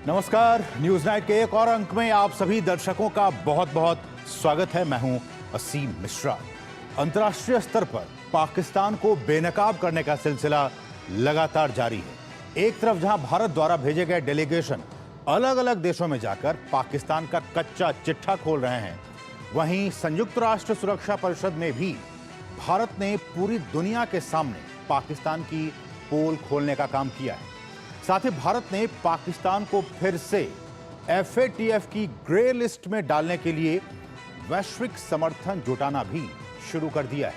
नमस्कार, news night के एक और अंक में आप सभी दर्शकों का बहुत बहुत स्वागत है। मैं हूं असीम मिश्रा। अंतर्राष्ट्रीय स्तर पर पाकिस्तान को बेनकाब करने का सिलसिला लगातार जारी है। एक तरफ जहां भारत द्वारा भेजे गए डेलीगेशन अलग अलग देशों में जाकर पाकिस्तान का कच्चा चिट्ठा खोल रहे हैं, वहीं संयुक्त राष्ट्र सुरक्षा परिषद में भी भारत ने पूरी दुनिया के सामने पाकिस्तान की पोल खोलने का काम किया है। साथ ही भारत ने पाकिस्तान को फिर से FATF की ग्रे लिस्ट में डालने के लिए वैश्विक समर्थन जुटाना भी शुरू कर दिया है।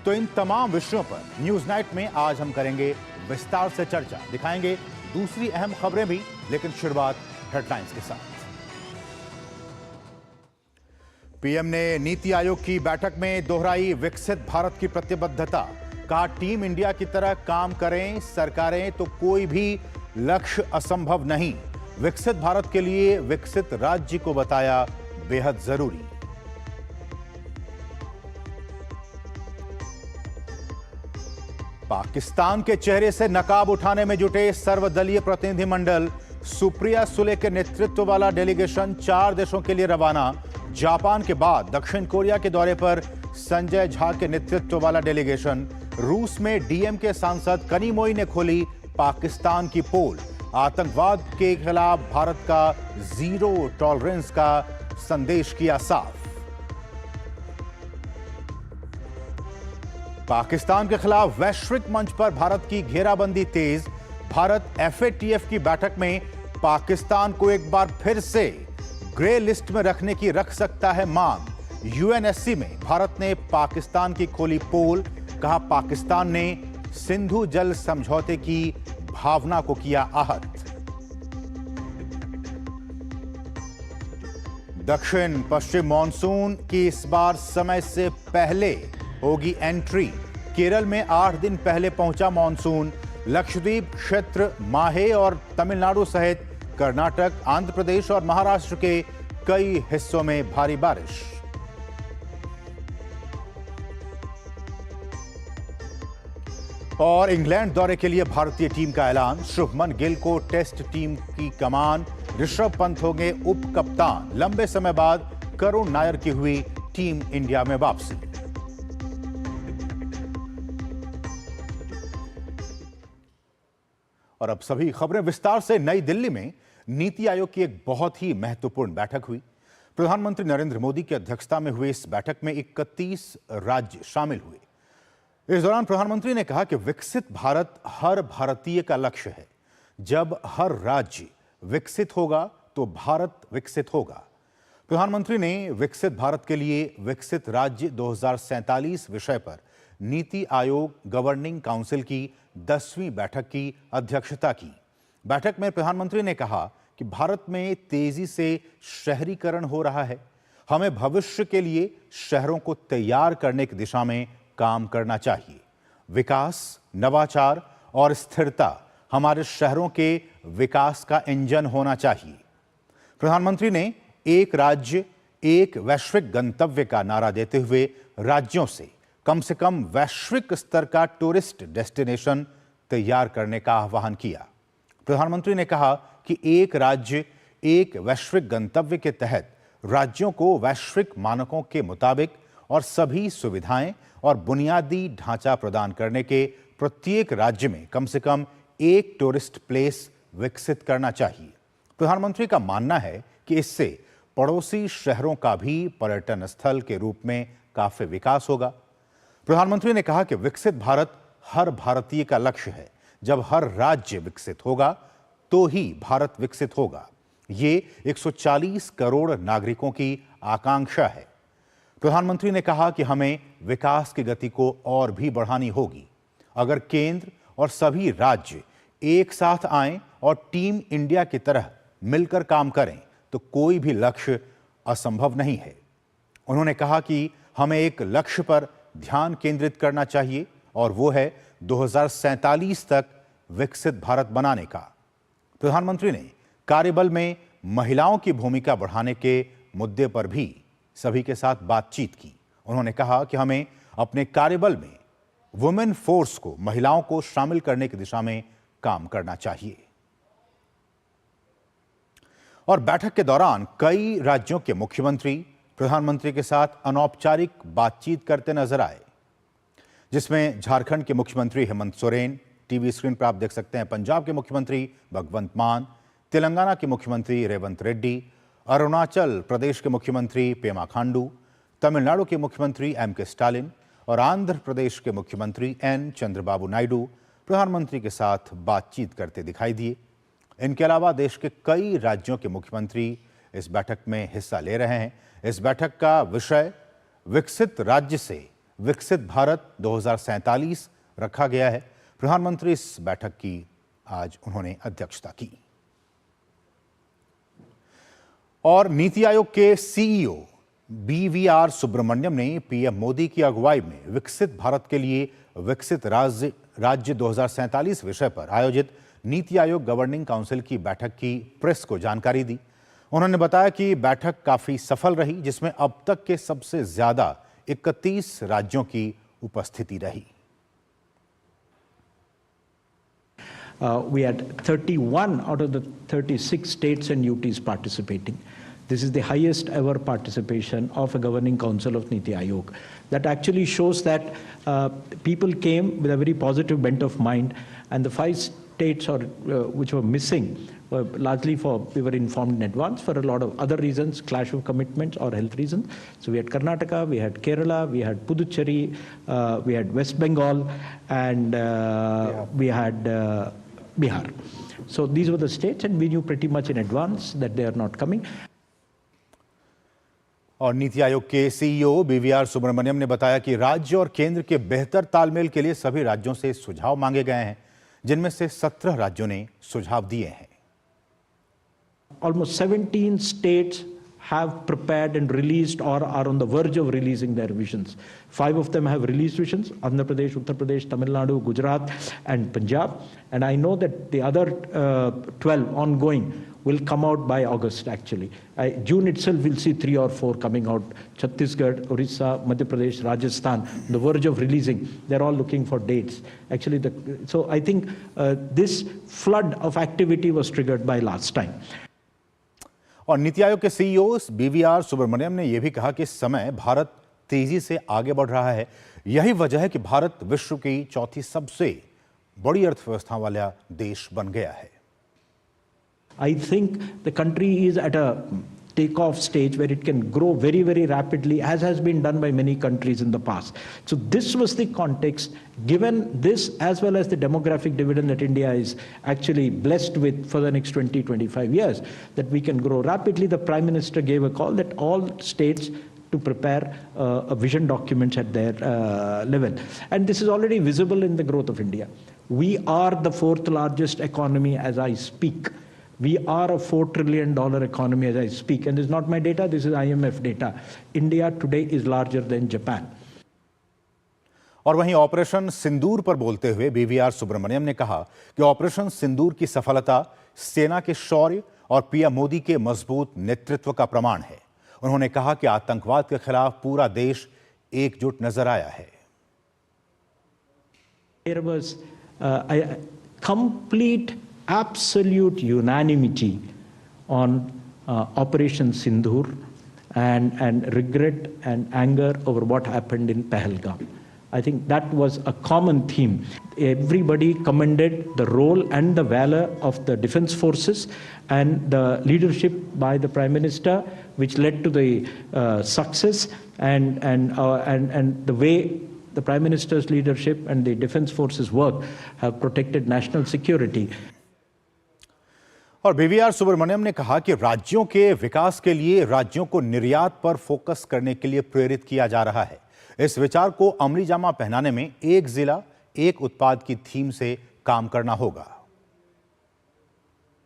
तो इन तमाम विषयों पर न्यूज नाइट में आज हम करेंगे विस्तार से चर्चा, दिखाएंगे दूसरी अहम खबरें भी, लेकिन शुरुआत हेडलाइंस के साथ। पीएम ने नीति आयोग की बैठक में दोहराई विकसित भारत की प्रतिबद्धता। कहा, टीम इंडिया की तरह काम करें सरकारें तो कोई भी लक्ष्य असंभव नहीं। विकसित भारत के लिए विकसित राज्य को बताया बेहद जरूरी। पाकिस्तान के चेहरे से नकाब उठाने में जुटे सर्वदलीय प्रतिनिधिमंडल। सुप्रिया सुले के नेतृत्व वाला डेलीगेशन 4 देशों के लिए रवाना। जापान के बाद दक्षिण कोरिया के दौरे पर संजय झा के नेतृत्व वाला डेलीगेशन। रूस में डीएमके सांसद कनिमोई ने खोली पाकिस्तान की पोल। आतंकवाद के खिलाफ भारत का जीरो टॉलरेंस का संदेश किया साफ। पाकिस्तान के खिलाफ वैश्विक मंच पर भारत की घेराबंदी तेज। भारत FATF की बैठक में पाकिस्तान को एक बार फिर से ग्रे लिस्ट में रखने की रख सकता है मांग। UNSC में भारत ने पाकिस्तान की खोली पोल। कहा, पाकिस्तान ने सिंधु जल समझौते की भावना को किया आहत। दक्षिण पश्चिम मॉनसून की इस बार समय से पहले होगी एंट्री। केरल में 8 दिन पहले पहुंचा मॉनसून। लक्षद्वीप क्षेत्र, माहे और तमिलनाडु सहित कर्नाटक, आंध्र प्रदेश और महाराष्ट्र के कई हिस्सों में भारी बारिश। और इंग्लैंड दौरे के लिए भारतीय टीम का ऐलान। शुभमन गिल को टेस्ट टीम की कमान। ऋषभ पंत होंगे उप कप्तान। लंबे समय बाद करुण नायर की हुई टीम इंडिया में वापसी। और अब सभी खबरें विस्तार से। नई दिल्ली में नीति आयोग की एक बहुत ही महत्वपूर्ण बैठक हुई। प्रधानमंत्री नरेंद्र मोदी की अध्यक्षता में हुई इस बैठक में 31 राज्य शामिल हुए। इस दौरान प्रधानमंत्री ने कहा कि विकसित भारत हर भारतीय का लक्ष्य है। जब हर राज्य विकसित होगा तो भारत विकसित होगा। प्रधानमंत्री ने विकसित भारत के लिए विकसित राज्य 2047 विषय पर नीति आयोग गवर्निंग काउंसिल की 10वीं बैठक की अध्यक्षता की। बैठक में प्रधानमंत्री ने कहा कि भारत में तेजी से शहरीकरण हो रहा है। हमें भविष्य के लिए शहरों को तैयार करने की दिशा में काम करना चाहिए। विकास, नवाचार और स्थिरता हमारे शहरों के विकास का इंजन होना चाहिए। प्रधानमंत्री ने एक राज्य एक वैश्विक गंतव्य का नारा देते हुए राज्यों से कम वैश्विक स्तर का टूरिस्ट डेस्टिनेशन तैयार करने का आह्वान किया। प्रधानमंत्री ने कहा कि एक राज्य एक वैश्विक गंतव्य के तहत राज्यों को वैश्विक मानकों के मुताबिक और सभी सुविधाएं और बुनियादी ढांचा प्रदान करने के प्रत्येक राज्य में कम से कम एक टूरिस्ट प्लेस विकसित करना चाहिए। प्रधानमंत्री का मानना है कि इससे पड़ोसी शहरों का भी पर्यटन स्थल के रूप में काफी विकास होगा। प्रधानमंत्री ने कहा कि विकसित भारत हर भारतीय का लक्ष्य है। जब हर राज्य विकसित होगा तो ही भारत विकसित होगा। ये 140 करोड़ नागरिकों की आकांक्षा है। प्रधानमंत्री ने कहा कि हमें विकास की गति को और भी बढ़ानी होगी। अगर केंद्र और सभी राज्य एक साथ आएं और टीम इंडिया की तरह मिलकर काम करें तो कोई भी लक्ष्य असंभव नहीं है। उन्होंने कहा कि हमें एक लक्ष्य पर ध्यान केंद्रित करना चाहिए और वो है 2047 तक विकसित भारत बनाने का। प्रधानमंत्री ने कार्यबल में महिलाओं की भूमिका बढ़ाने के मुद्दे पर भी सभी के साथ बातचीत की। उन्होंने कहा कि हमें अपने कार्यबल में वुमेन फोर्स को, महिलाओं को शामिल करने की दिशा में काम करना चाहिए। और बैठक के दौरान कई राज्यों के मुख्यमंत्री प्रधानमंत्री के साथ अनौपचारिक बातचीत करते नजर आए, जिसमें झारखंड के मुख्यमंत्री हेमंत सोरेन, टीवी स्क्रीन पर आप देख सकते हैं पंजाब के मुख्यमंत्री भगवंत मान, तेलंगाना के मुख्यमंत्री रेवंत रेड्डी, अरुणाचल प्रदेश के मुख्यमंत्री पेमा खांडू, तमिलनाडु के मुख्यमंत्री एम.के. स्टालिन और आंध्र प्रदेश के मुख्यमंत्री एन. चंद्रबाबू नायडू प्रधानमंत्री के साथ बातचीत करते दिखाई दिए। इनके अलावा देश के कई राज्यों के मुख्यमंत्री इस बैठक में हिस्सा ले रहे हैं। इस बैठक का विषय विकसित राज्य से विकसित भारत 2047 रखा गया है। प्रधानमंत्री इस बैठक की आज उन्होंने अध्यक्षता की। और नीति आयोग के सीईओ बीवीआर सुब्रमण्यम ने पीएम मोदी की अगुवाई में विकसित भारत के लिए विकसित राज्य 2047 विषय पर आयोजित नीति आयोग गवर्निंग काउंसिल की बैठक की प्रेस को जानकारी दी। उन्होंने बताया कि बैठक काफी सफल रही, जिसमें अब तक के सबसे ज्यादा 31 राज्यों की उपस्थिति रही। We had 31 out of the 36 states and UTs participating. This is the highest ever participation of a governing council of Niti Aayog. That actually shows that people came with a very positive bent of mind, and the 5 states which were missing were largely we were informed in advance for a lot of other reasons, clash of commitments or health reasons. So we had Karnataka, we had Kerala, we had Puducherry, we had West Bengal, and we had Bihar. So these were the states, and we knew pretty much in advance that they are not coming. और नीति आयोग के CEO BVR Subramaniam ने बताया कि राज्य और केंद्र के बेहतर तालमेल के लिए सभी राज्यों से सुझाव मांगे गए हैं, जिनमें से 17 राज्यों ने सुझाव दिए हैं। Almost 17 states have prepared and released or are on the verge of releasing their visions. 5 of them have released visions: Andhra Pradesh, Uttar Pradesh, Tamil Nadu, Gujarat, and Punjab. And I know that the other 12 ongoing will come out by August, actually. June itself, we'll see 3 or 4 coming out. Chhattisgarh, Orissa, Madhya Pradesh, Rajasthan, on the verge of releasing. They're all looking for dates. Actually, so I think this flood of activity was triggered by last time. और नीति आयोग के CEO BVR Subramaniam ने यह भी कहा कि इस समय भारत तेजी से आगे बढ़ रहा है। यही वजह है कि भारत विश्व की चौथी सबसे बड़ी अर्थव्यवस्था वाला देश बन गया है। I think the country is at a takeoff stage where it can grow very, very rapidly, as has been done by many countries in the past. So this was the context. Given this, as well as the demographic dividend that India is actually blessed with for the next 20, 25 years, that we can grow rapidly, the Prime Minister gave a call that all states to prepare a vision document at their level. And this is already visible in the growth of India. We are the 4th largest economy as I speak. We are a $4 trillion economy as I speak. And this is not my data, this is IMF data. India today is larger than Japan. और वहीं operation सिंदूर पर बोलते हुए BVR Subramaniam ने कहा कि operation सिंदूर की सफलता सेना के शौर्य और पीएम मोदी के मजबूत नेतृत्व का प्रमाण है। उन्होंने कहा कि आतंकवाद के खिलाफ पूरा देश एकजुट नजर आया है। There was a complete, absolute unanimity on Operation Sindoor and regret and anger over what happened in Pahalgam. I think that was a common theme. Everybody commended the role and the valor of the defense forces and the leadership by the Prime Minister, which led to the success and the way the Prime Minister's leadership and the defense forces work have protected national security. और BVR Subramaniam ने कहा कि राज्यों के विकास के लिए राज्यों को निर्यात पर फोकस करने के लिए प्रेरित किया जा रहा है। इस विचार को अमली जामा पहनाने में एक जिला एक उत्पाद की थीम से काम करना होगा।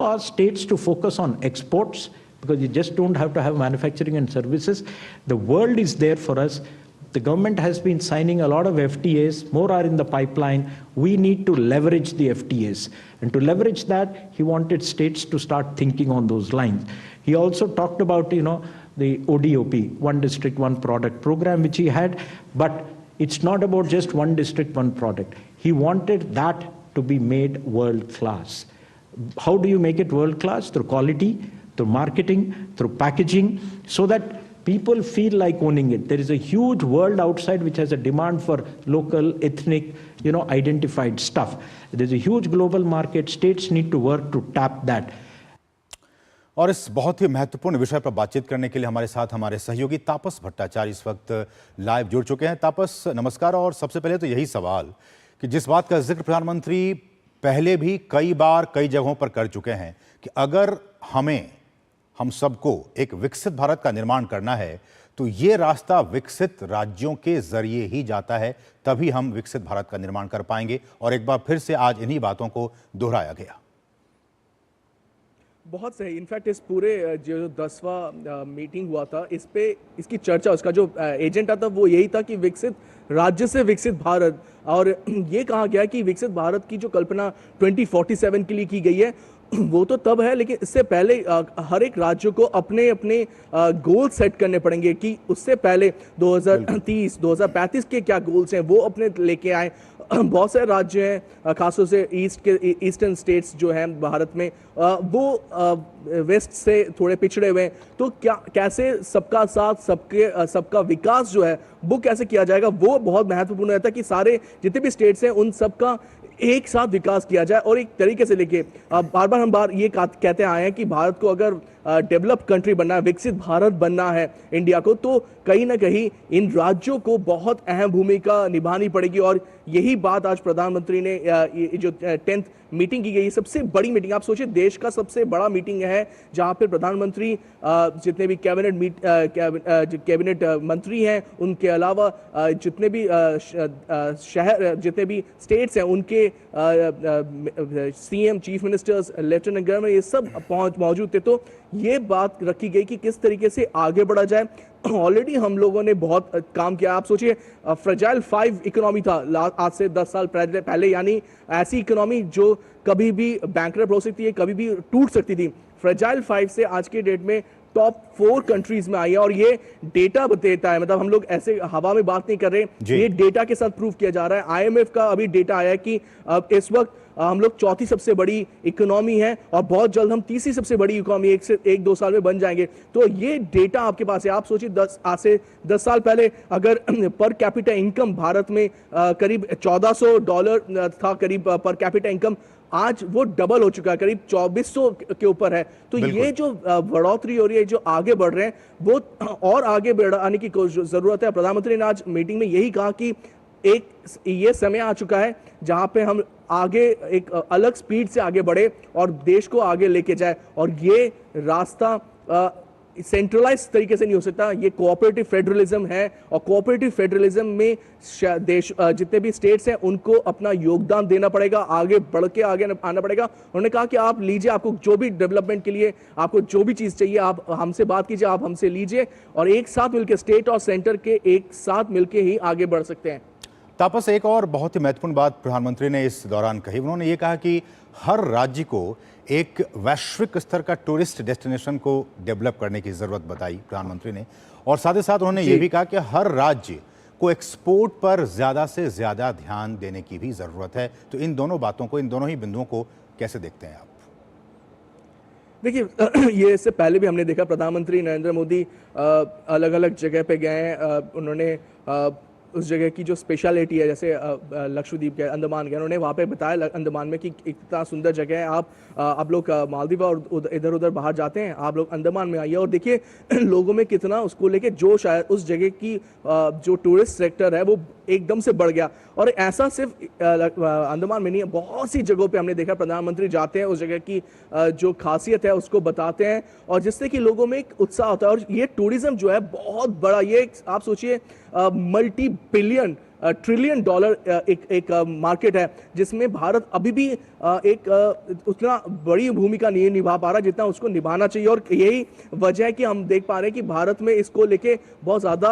For states to focus on exports, because you just don't have to have manufacturing and services. The world is there for us. The government has been signing a lot of FTAs, more are in the pipeline. We need to leverage the FTAs. And to leverage that, he wanted states to start thinking on those lines. He also talked about, the ODOP, One District, One Product program, which he had, but it's not about just one district, one product. He wanted that to be made world class. How do you make it world class? Through quality, through marketing, through packaging, so that people feel like owning it. There is a huge world outside which has a demand for local, ethnic, identified stuff. There's a huge global market. States need to work to tap that. और इस बहुत ही महत्वपूर्ण विषय पर बातचीत करने के लिए हमारे साथ हमारे सहयोगी तापस भट्टाचार्य इस वक्त लाइव जुड़ चुके हैं। तापस नमस्कार। और सबसे पहले तो यही सवाल कि जिस बात का जिक्र प्रधानमंत्री पहले भी कई बार कई जगहों पर कर चुके हैं कि अगर हम सबको एक विकसित भारत का निर्माण करना है तो ये रास्ता विकसित राज्यों के जरिए ही जाता है, तभी हम विकसित भारत का निर्माण कर पाएंगे। और एक बार फिर से आज इन्हीं बातों को दोहराया गया। बहुत सही। इनफैक्ट इस पूरे जो 10वां मीटिंग हुआ था, इस पे इसकी चर्चा, उसका जो एजेंडा था वो यही था कि विकसित राज्य से विकसित भारत। और ये कहा गया कि विकसित भारत की जो कल्पना 2047 के लिए की गई है वो तो तब है, लेकिन इससे पहले हर एक राज्य को अपने अपने गोल सेट करने पड़ेंगे कि उससे पहले 2030 2035 के क्या गोल्स हैं वो अपने लेके आए। बहुत सारे राज्य हैं, खासतौर से ईस्टर्न स्टेट्स जो हैं भारत में, वो वेस्ट से थोड़े पिछड़े हुए हैं। तो कैसे सबका साथ सबका विकास जो है वो कैसे किया जाएगा, वो बहुत महत्वपूर्ण रहता है कि सारे जितने भी स्टेट्स हैं उन सबका एक साथ विकास किया जाए। और एक तरीके से लेके बार बार ये कहते आए हैं कि भारत को अगर डेवलप्ड कंट्री बनना है, विकसित भारत बनना है इंडिया को, तो कहीं ना कहीं इन राज्यों को बहुत अहम भूमिका निभानी पड़ेगी। और यही बात आज प्रधानमंत्री ने जो 10th मीटिंग की गई, सबसे बड़ी मीटिंग, आप सोचिए देश का सबसे बड़ा मीटिंग है जहां पर प्रधानमंत्री जितने भी कैबिनेट मंत्री हैं, उनके अलावा जितने भी शहर, जितने भी स्टेट्स हैं, उनके CM, chief ministers, lieutenant governor, ये सब मौजूद थे। तो ये बात रखी गई कि किस तरीके से आगे बढ़ा जाए। ऑलरेडी हम लोगों ने बहुत काम किया। आप सोचिए फ्रेजाइल 5 इकोनॉमी था आज से 10 साल पहले, यानी ऐसी इकोनॉमी जो कभी भी बैंकरप्ट हो सकती है, कभी भी टूट सकती थी। फ्रेजाइल 5 से आज के डेट में टॉप 4 कंट्रीज में आई है। और ये डेटा बताता है, मतलब हम लोग ऐसे हवा में बात नहीं कर रहे, ये डेटा के साथ प्रूव किया जा रहा है। आईएमएफ का अभी डेटा आया है कि इस वक्त हम लोग 4थी सबसे बड़ी इकोनॉमी है और बहुत जल्द हम 3री सबसे बड़ी इकोनॉमी 1-2 साल में बन जाएंगे। तो ये डेटा आपके पास है। आप सोचिए आज से 10 साल पहले अगर पर कैपिटा इनकम भारत में करीब $1400 था, करीब पर कैपिटा इनकम, आज वो डबल हो चुका है, करीब 2400 के ऊपर है। तो ये जो बढ़ोतरी हो रही है, जो आगे बढ़ रहे हैं, वो और आगे बढ़ाने की जरूरत है। प्रधानमंत्री ने आज मीटिंग में यही कहा कि ये समय आ चुका है जहां पे हम आगे एक अलग स्पीड से आगे बढ़े और देश को आगे लेके जाए। और ये रास्ता सेंट्रलाइज तरीके से नहीं हो सकता, ये कोऑपरेटिव फेडरलिज्म है। और कोऑपरेटिव फेडरलिज्म में देश जितने भी स्टेट्स हैं उनको अपना योगदान देना पड़ेगा, आगे बढ़ के आगे आना पड़ेगा। उन्होंने कहा कि आप लीजिए, आपको जो भी डेवलपमेंट के लिए आपको जो भी चीज चाहिए आप हमसे बात कीजिए, आप हमसे लीजिए, और एक साथ मिलकर स्टेट और सेंटर के एक साथ मिलकर ही आगे बढ़ सकते हैं। तापस, एक और बहुत ही महत्वपूर्ण बात प्रधानमंत्री ने इस दौरान कही। उन्होंने ये कहा कि हर राज्य को एक वैश्विक स्तर का टूरिस्ट डेस्टिनेशन को डेवलप करने की जरूरत बताई प्रधानमंत्री ने। और साथ ही साथ उन्होंने ये भी कहा कि हर राज्य को एक्सपोर्ट पर ज्यादा से ज्यादा ध्यान देने की भी जरूरत है। तो इन दोनों बातों को, इन दोनों ही बिंदुओं को कैसे देखते हैं आप? देखिए, ये इससे पहले भी हमने देखा, प्रधानमंत्री नरेंद्र मोदी अलग अलग जगह पे गए हैं। उन्होंने उस जगह की जो स्पेशलिटी है, जैसे लक्षद्वीप के अंडमान गए, उन्होंने वहाँ पे बताया अंडमान में कि इतना सुंदर जगह है। आप लोग मालदीव और इधर उधर बाहर जाते हैं, आप लोग अंडमान में आइए और देखिए लोगों में कितना उसको लेके जोश आया। उस जगह की जो टूरिस्ट सेक्टर है वो एकदम से बढ़ गया। और ऐसा सिर्फ अंडमान में नहीं है, बहुत सी जगहों पे हमने देखा प्रधानमंत्री जाते हैं, उस जगह की जो खासियत है उसको बताते हैं, और जिससे कि लोगों में एक उत्साह होता है। और ये टूरिज्म जो है बहुत बड़ा, ये आप सोचिए मल्टी बिलियन ट्रिलियन डॉलर एक मार्केट है, जिसमें भारत अभी भी एक उतना बड़ी भूमिका नहीं निभा पा रहा जितना उसको निभाना चाहिए। और यही वजह है कि हम देख पा रहे हैं कि भारत में इसको लेके बहुत ज़्यादा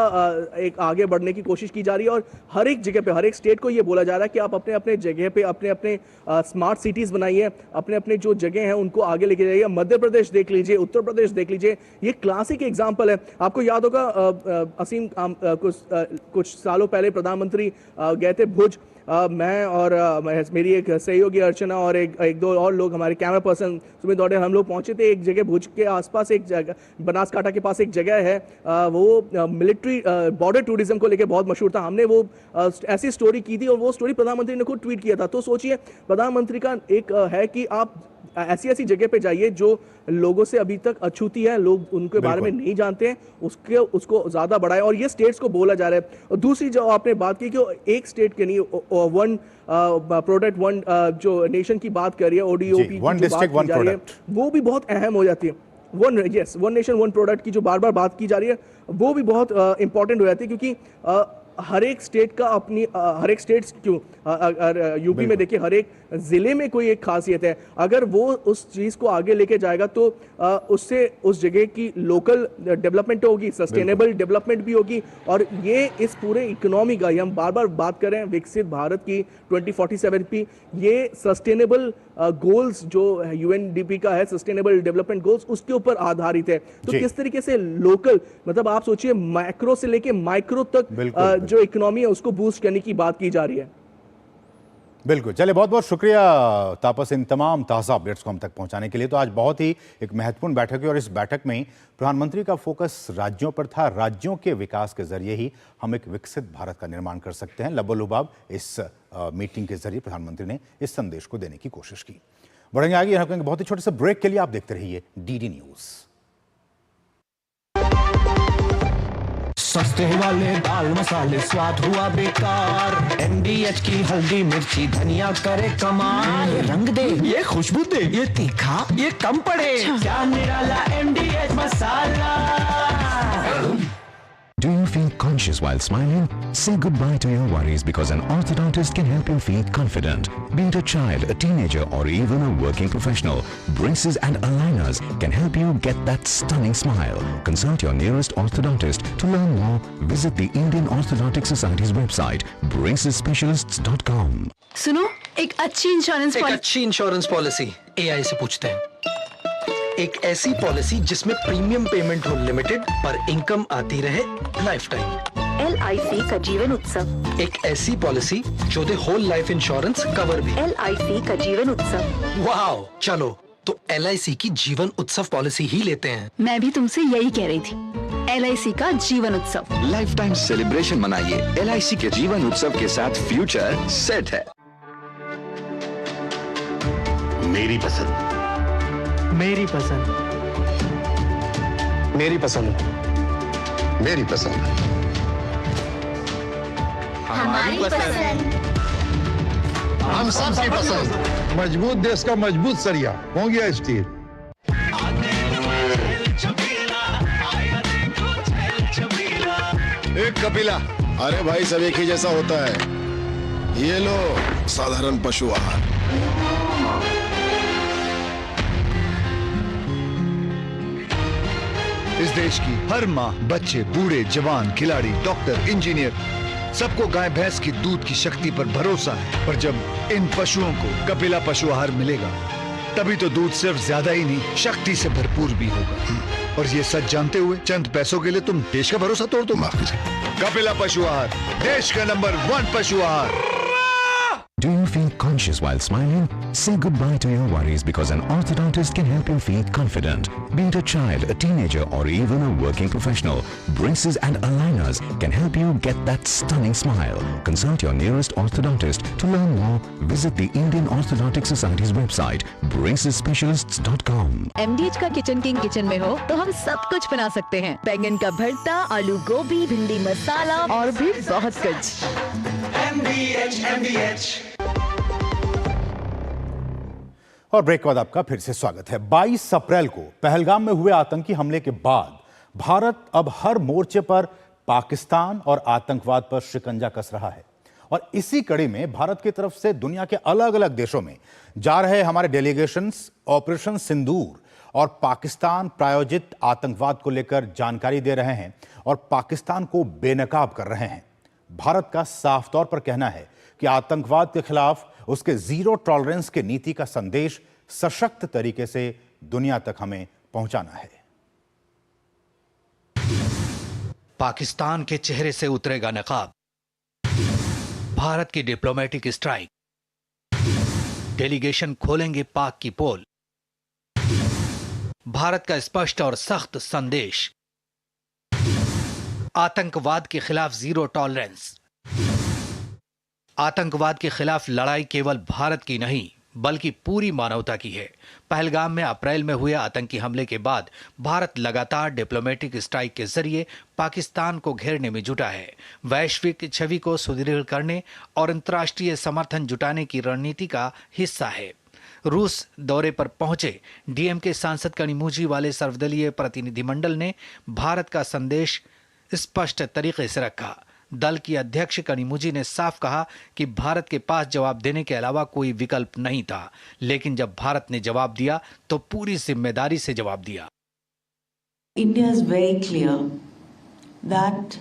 एक आगे बढ़ने की कोशिश की जा रही है। और हर एक जगह पे, हर एक स्टेट को ये बोला जा रहा है कि आप अपने अपने जगह पे अपने अपने स्मार्ट सिटीज़ बनाइए, अपने अपने जो जगह हैं उनको आगे लेके जाइए। मध्य प्रदेश देख लीजिए, उत्तर प्रदेश देख लीजिए, ये क्लासिक एग्जाम्पल है। आपको याद होगा असीम कुछ सालों पहले प्रधानमंत्री प्रधानमंत्री गए थे भुज। मैं और मेरी एक सहयोगी अर्चना और एक दो और लोग, हमारे कैमरा पर्सन सुमित दौड़े, हम लोग पहुंचे थे एक जगह भुज के आसपास, एक जगह बनासकांठा के पास एक जगह है, वो मिलिट्री बॉर्डर टूरिज्म को लेकर बहुत मशहूर था। हमने वो ऐसी स्टोरी की थी और वो स्टोरी प्रधानमंत्री ने खुद ट्वीट किया था। तो सोचिए, प्रधानमंत्री का एक है कि आप ऐसी ऐसी जगह पे जाइए जो लोगों से अभी तक अछूती है, लोग उनके बारे में नहीं जानते हैं, उसको ज्यादा बढ़ाए, और ये स्टेट्स को बोला जा रहा है। और दूसरी जो आपने बात की कि एक स्टेट के नहीं, वन प्रोडक्ट वन जो नेशन की बात कर रही है, ODOP की जो बात की जा रही है, वो भी बहुत अहम हो जाती है। वन नेशन वन प्रोडक्ट की जो बार बार बात की जा रही है, वो भी बहुत इंपॉर्टेंट हो जाती है, क्योंकि हर एक स्टेट का अपनी हर एक स्टेट्स क्यों यूपी में देखिए, हर एक जिले में कोई एक खासियत है। अगर वो उस चीज को आगे लेके जाएगा तो उससे उस जगह की लोकल डेवलपमेंट होगी, सस्टेनेबल डेवलपमेंट भी होगी, और ये इस पूरे इकोनॉमी का, हम बार बार बात कर रहे हैं विकसित भारत की 2047 की, ये सस्टेनेबल गोल्स जो UNDP का है, सस्टेनेबल डेवलपमेंट गोल्स, उसके ऊपर आधारित है। तो किस तरीके से लोकल, मतलब आप सोचिए मैक्रो से लेके माइक्रो तक जो इकोनॉमी है उसको बूस्ट करने की बात की जा रही है। बिल्कुल, चलिए बहुत बहुत शुक्रिया तापस इन तमाम ताज़ा अपडेट्स को हम तक पहुंचाने के लिए। तो आज बहुत ही एक महत्वपूर्ण बैठक हुई और इस बैठक में प्रधानमंत्री का फोकस राज्यों पर था। राज्यों के विकास के जरिए ही हम एक विकसित भारत का निर्माण कर सकते हैं। लबोलुबाब इस मीटिंग के जरिए प्रधानमंत्री ने इस संदेश को देने की कोशिश की। बढ़ेंगे आगे, यहाँ बहुत ही छोटे से ब्रेक के लिए। आप देखते रहिए DD न्यूज़। सस्ते वाले दाल मसाले स्वाद हुआ बेकार, MDH की हल्दी मिर्ची धनिया करे कमाल, ये रंग दे, ये खुशबू दे, ये तीखा, ये कम पड़े, क्या निराला MDH masala. Do you feel conscious while smiling? Say goodbye to your worries because an orthodontist can help you feel confident. Be it a child, a teenager, or even a working professional, braces and aligners can help you get that stunning smile. Consult your nearest orthodontist. To learn more, visit the Indian Orthodontic Society's website, bracesspecialists.com. सुनो, एक अच्छी insurance policy AI से पूछते हैं। एक ऐसी policy जिसमें premium payment हो लिमिटेड पर इनकम आती रहे लाइफ टाइम। LIC का जीवन उत्सव। एक ऐसी पॉलिसी जो दे होल लाइफ इंश्योरेंस कवर भी। LIC का जीवन उत्सव। वाओ, चलो तो LIC की जीवन उत्सव पॉलिसी ही लेते हैं। मैं भी तुमसे यही कह रही थी, LIC का जीवन उत्सव। लाइफ टाइम सेलिब्रेशन मनाइए LIC के जीवन उत्सव के साथ। फ्यूचर सेट है। मेरी पसंद, मेरी पसंद, मेरी पसंद, मेरी पसंद, हमारी पसंद, हम सबकी पसंद। मजबूत देश का मजबूत सरिया हो गया स्टील। एक कपिला, अरे भाई सब एक ही जैसा होता है। ये लो साधारण पशु आहार। इस देश की हर माँ, बच्चे, बूढ़े, जवान, खिलाड़ी, डॉक्टर, इंजीनियर, सबको गाय भैंस की दूध की शक्ति पर भरोसा है। पर जब इन पशुओं को कपिला पशु आहार मिलेगा, तभी तो दूध सिर्फ ज्यादा ही नहीं, शक्ति से भरपूर भी होगा। और ये सच जानते हुए चंद पैसों के लिए तुम देश का भरोसा तोड़ दो। कपिला पशु आहार, देश का नंबर 1 पशु आहार। Do you feel conscious while smiling? Say goodbye to your worries because an orthodontist can help you feel confident. Be it a child, a teenager, or even a working professional, braces and aligners can help you get that stunning smile. Consult your nearest orthodontist. To learn more, visit the Indian Orthodontic Society's website, bracesspecialists.com. MDH का kitchen king kitchen में हो तो हम सब कुछ बना सकते हैं। बैंगन का भरता, आलू गोभी, भिंडी मसाला और भी बहुत कुछ। MDH। और ब्रेक के बाद आपका फिर से स्वागत है। 22 अप्रैल को पहलगाम में हुए आतंकी हमले के बाद भारत अब हर मोर्चे पर पाकिस्तान और आतंकवाद पर शिकंजा कस रहा है। और इसी कड़ी में भारत की तरफ से दुनिया के अलग अलग देशों में जा रहे हमारे डेलीगेशंस ऑपरेशन सिंदूर और पाकिस्तान प्रायोजित आतंकवाद को लेकर जानकारी दे रहे हैं और पाकिस्तान को बेनकाब कर रहे हैं। भारत का साफ तौर पर कहना है कि आतंकवाद के खिलाफ उसके जीरो टॉलरेंस के नीति का संदेश सशक्त तरीके से दुनिया तक हमें पहुंचाना है। पाकिस्तान के चेहरे से उतरेगा नकाब। भारत की डिप्लोमेटिक स्ट्राइक, डेलीगेशन खोलेंगे पाक की पोल, भारत का स्पष्ट और सख्त संदेश, आतंकवाद के खिलाफ जीरो टॉलरेंस। आतंकवाद के खिलाफ लड़ाई केवल भारत की नहीं बल्कि पूरी मानवता की है। पहलगाम में अप्रैल में हुए आतंकी हमले के बाद भारत लगातार डिप्लोमेटिक स्ट्राइक के जरिए पाकिस्तान को घेरने में जुटा है। वैश्विक छवि को सुदृढ़ करने और अंतर्राष्ट्रीय समर्थन जुटाने की रणनीति का हिस्सा है। रूस दौरे पर पहुंचे डीएमके सांसद कनिमोझी वाले सर्वदलीय प्रतिनिधिमंडल ने भारत का संदेश स्पष्ट तरीके से रखा। दल की अध्यक्ष कनिमोझी ने साफ कहा कि भारत के पास जवाब देने के अलावा कोई विकल्प नहीं था, लेकिन जब भारत ने जवाब दिया तो पूरी जिम्मेदारी से जवाब दिया। India is very clear that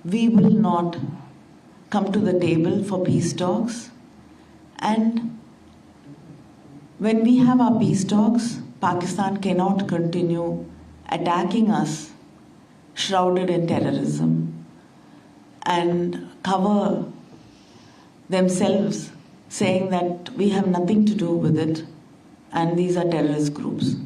we will not come to the table for peace talks, and when we have our peace talks, Pakistan cannot continue attacking us shrouded in terrorism and cover themselves saying that we have nothing to do with it and these are terrorist groups.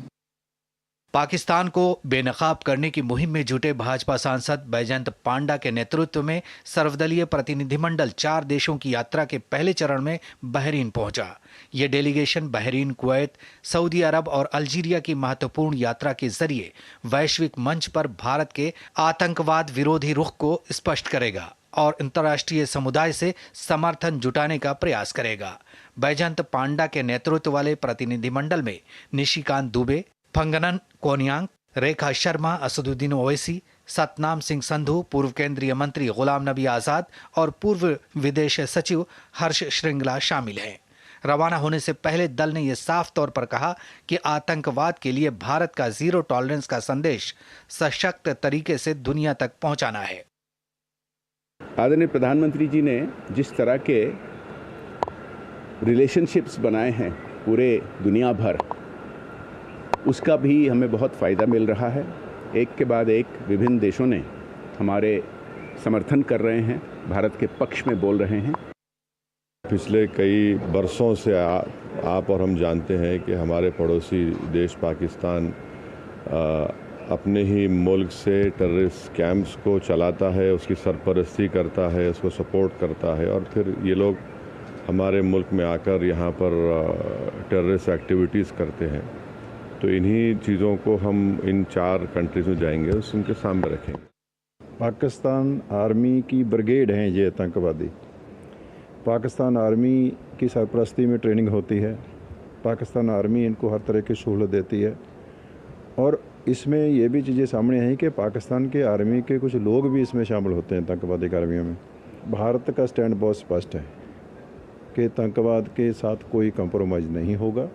Pakistan को बेनकाब करने की मुहिम में जुटे भाजपा सांसद बैजयंत पांडा के नेतृत्व में सर्वदलीय प्रतिनिधिमंडल 4 देशों की यात्रा के पहले चरण में बहरीन पहुंचा। यह डेलीगेशन बहरीन, कुवैत, सऊदी अरब और अल्जीरिया की महत्वपूर्ण यात्रा के जरिए वैश्विक मंच पर भारत के आतंकवाद विरोधी रुख को स्पष्ट करेगा और अंतर्राष्ट्रीय समुदाय से समर्थन जुटाने का प्रयास करेगा। बैजयंत पांडा के नेतृत्व वाले प्रतिनिधिमंडल में निशिकांत दुबे, फंगनन कोनियांग, रेखा शर्मा, असदुद्दीन ओवैसी, सतनाम सिंह संधू, पूर्व केंद्रीय मंत्री गुलाम नबी आजाद और पूर्व विदेश सचिव हर्ष श्रृंगला शामिल हैं। रवाना होने से पहले दल ने यह साफ तौर पर कहा कि आतंकवाद के लिए भारत का जीरो टॉलरेंस का संदेश सशक्त तरीके से दुनिया तक पहुंचाना है। आदरणीय प्रधानमंत्री जी ने जिस तरह के रिलेशनशिप्स बनाए हैं पूरे दुनिया भर, उसका भी हमें बहुत फ़ायदा मिल रहा है। एक के बाद एक विभिन्न देशों ने हमारे समर्थन कर रहे हैं, भारत के पक्ष में बोल रहे हैं। पिछले कई बरसों से आप और हम जानते हैं कि हमारे पड़ोसी देश पाकिस्तान अपने ही मुल्क से टेररिस्ट कैंप्स को चलाता है, उसकी सरपरस्ती करता है, उसको सपोर्ट करता है और फिर ये लोग हमारे मुल्क में आकर यहाँ पर टेररिस्ट एक्टिविटीज़ करते हैं। तो इन्हीं चीज़ों को हम इन 4 कंट्रीज़ में जाएंगे, उनके सामने रखेंगे। पाकिस्तान आर्मी की ब्रिगेड हैं ये आतंकवादी। पाकिस्तान आर्मी की सरपरस्ती में ट्रेनिंग होती है। पाकिस्तान आर्मी इनको हर तरह की सहूलत देती है और इसमें ये भी चीज़ें सामने आई कि पाकिस्तान के आर्मी के कुछ लोग भी इसमें शामिल होते हैं आतंकवादी कार्रवाइयों में। भारत का स्टैंड बहुत स्पष्ट है कि आतंकवाद के साथ कोई कंप्रोमाइज़ नहीं होगा।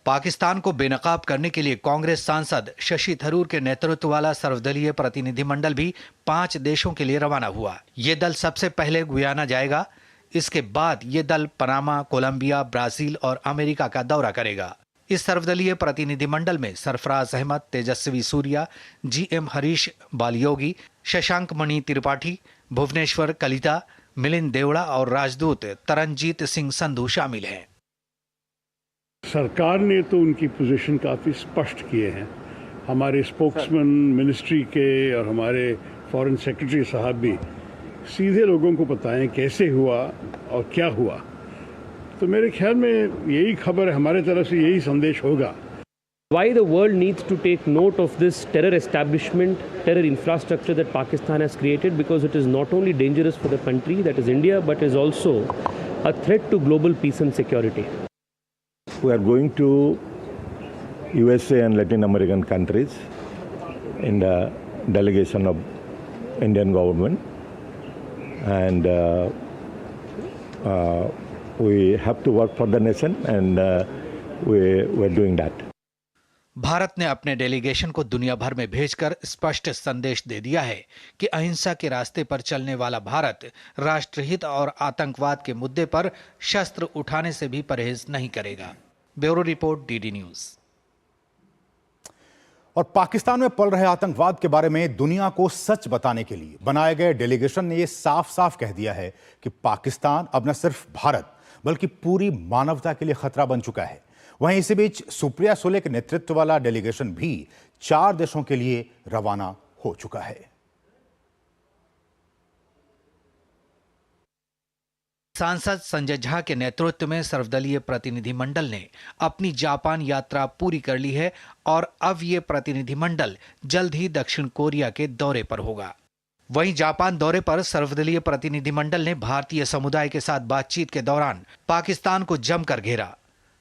पाकिस्तान को बेनकाब करने के लिए कांग्रेस सांसद शशि थरूर के नेतृत्व वाला सर्वदलीय प्रतिनिधिमंडल भी 5 देशों के लिए रवाना हुआ। ये दल सबसे पहले गुयाना जाएगा। इसके बाद ये दल पनामा, कोलंबिया, ब्राजील और अमेरिका का दौरा करेगा। इस सर्वदलीय प्रतिनिधिमंडल में सरफराज अहमद, तेजस्वी सूर्या, GM हरीश बालियोगी, शशांक मणि त्रिपाठी, भुवनेश्वर कलिता, मिलिंद देवड़ा और राजदूत तरनजीत सिंह संधू शामिल हैं। सरकार ने तो उनकी पोजीशन काफ़ी स्पष्ट किए हैं। हमारे स्पोक्समैन मिनिस्ट्री के और हमारे फॉरेन सेक्रेटरी साहब भी सीधे लोगों को बताएं कैसे हुआ और क्या हुआ। तो मेरे ख्याल में यही खबर है, हमारे तरफ से यही संदेश होगा। Why the world needs to take note of this terror establishment, terror infrastructure that Pakistan has created, because it is not only dangerous for the country, that is India, but is also a threat to global peace and security. We are going to USA and Latin American countries in the delegation of Indian government, and we have to work for the nation, and we are doing that. Bharat ने अपने delegation को दुनिया भर में भेजकर स्पष्ट संदेश दे दिया है कि अहिंसा के रास्ते पर चलने वाला भारत राष्ट्रहित और आतंकवाद के मुद्दे पर शस्त्र उठाने से भी परहेज नहीं करेगा। Bureau report, DD news. और पाकिस्तान में पल रहे आतंकवाद के बारे में दुनिया को सच बताने के लिए बनाए गए डेलीगेशन ने यह साफ साफ कह दिया है कि पाकिस्तान अब न सिर्फ भारत बल्कि पूरी मानवता के लिए खतरा बन चुका है। वहीं इसी बीच सुप्रिया सुले के नेतृत्व वाला डेलीगेशन भी 4 देशों के लिए रवाना हो चुका है। सांसद संजय झा के नेतृत्व में सर्वदलीय प्रतिनिधिमंडल ने अपनी जापान यात्रा पूरी कर ली है और अब ये प्रतिनिधिमंडल जल्द ही दक्षिण कोरिया के दौरे पर होगा। वहीं जापान दौरे पर सर्वदलीय प्रतिनिधिमंडल ने भारतीय समुदाय के साथ बातचीत के दौरान पाकिस्तान को जमकर घेरा।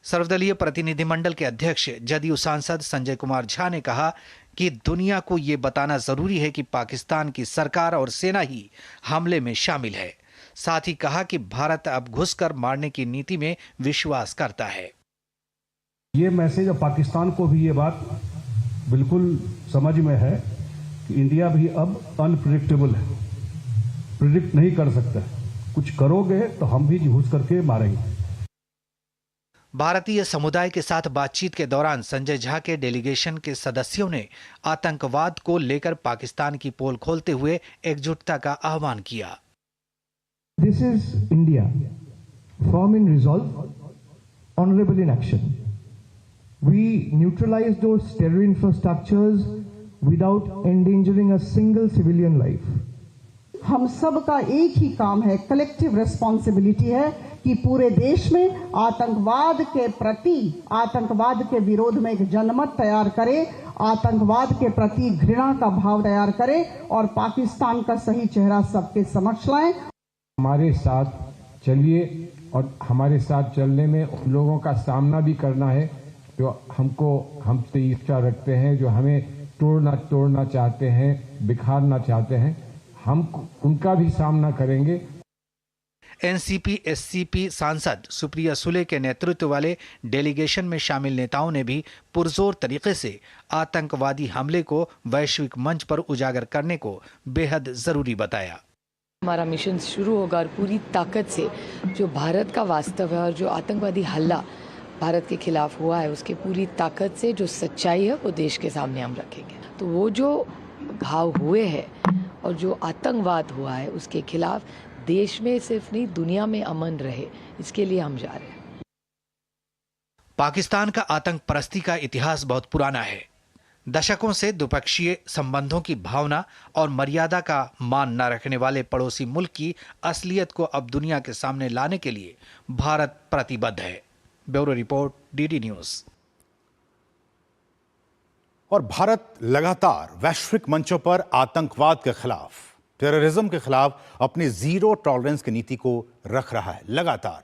सर्वदलीय प्रतिनिधिमंडल के अध्यक्ष जदयू सांसद संजय कुमार झा ने कहा कि दुनिया को ये बताना जरूरी है कि पाकिस्तान की सरकार और सेना ही हमले में शामिल है। साथ ही कहा कि भारत अब घुसकर मारने की नीति में विश्वास करता है। ये मैसेज अब पाकिस्तान को भी ये बात बिल्कुल समझ में है कि इंडिया भी अब अनप्रिडिक्टेबल है, प्रिडिक्ट नहीं कर सकता। कुछ करोगे तो हम भी घुस करके मारेंगे। भारतीय समुदाय के साथ बातचीत के दौरान संजय झा के डेलीगेशन के सदस्यों ने आतंकवाद को लेकर पाकिस्तान की पोल खोलते हुए एकजुटता का आह्वान किया। This is India, firm in resolve, honorable in action. We neutralize those terror infrastructures without endangering a single civilian life. हम सब का एक ही काम है, कलेक्टिव रिस्पॉन्सिबिलिटी है कि पूरे देश में आतंकवाद के प्रति, आतंकवाद के विरोध में एक जनमत तैयार करें, आतंकवाद के प्रति घृणा का भाव तैयार करें और पाकिस्तान का सही चेहरा सबके समक्ष लाएं। हमारे साथ चलिए और हमारे साथ चलने में उन लोगों का सामना भी करना है जो हमसे ईर्ष्या रखते हैं, जो हमें तोड़ना चाहते हैं, बिखारना चाहते हैं। हम उनका भी सामना करेंगे। एनसीपी एससीपी सांसद सुप्रिया सुले के नेतृत्व वाले डेलीगेशन में शामिल नेताओं ने भी पुरजोर तरीके से आतंकवादी हमले को वैश्विक मंच पर उजागर करने को बेहद जरूरी बताया। हमारा मिशन शुरू होगा और पूरी ताकत से जो भारत का वास्तव है और जो आतंकवादी हल्ला भारत के खिलाफ हुआ है उसके पूरी ताकत से जो सच्चाई है वो देश के सामने हम रखेंगे। तो वो जो घाव हुए हैं और जो आतंकवाद हुआ है उसके खिलाफ देश में सिर्फ नहीं दुनिया में अमन रहे, इसके लिए हम जा रहे हैं। पाकिस्तान का आतंक परस्ती का इतिहास बहुत पुराना है। दशकों से द्विपक्षीय संबंधों की भावना और मर्यादा का मान न रखने वाले पड़ोसी मुल्क की असलियत को अब दुनिया के सामने लाने के लिए भारत प्रतिबद्ध है। Bureau report, DD news. और भारत लगातार वैश्विक मंचों पर आतंकवाद के खिलाफ, टेररिज्म के खिलाफ अपनी जीरो टॉलरेंस की नीति को रख रहा है लगातार।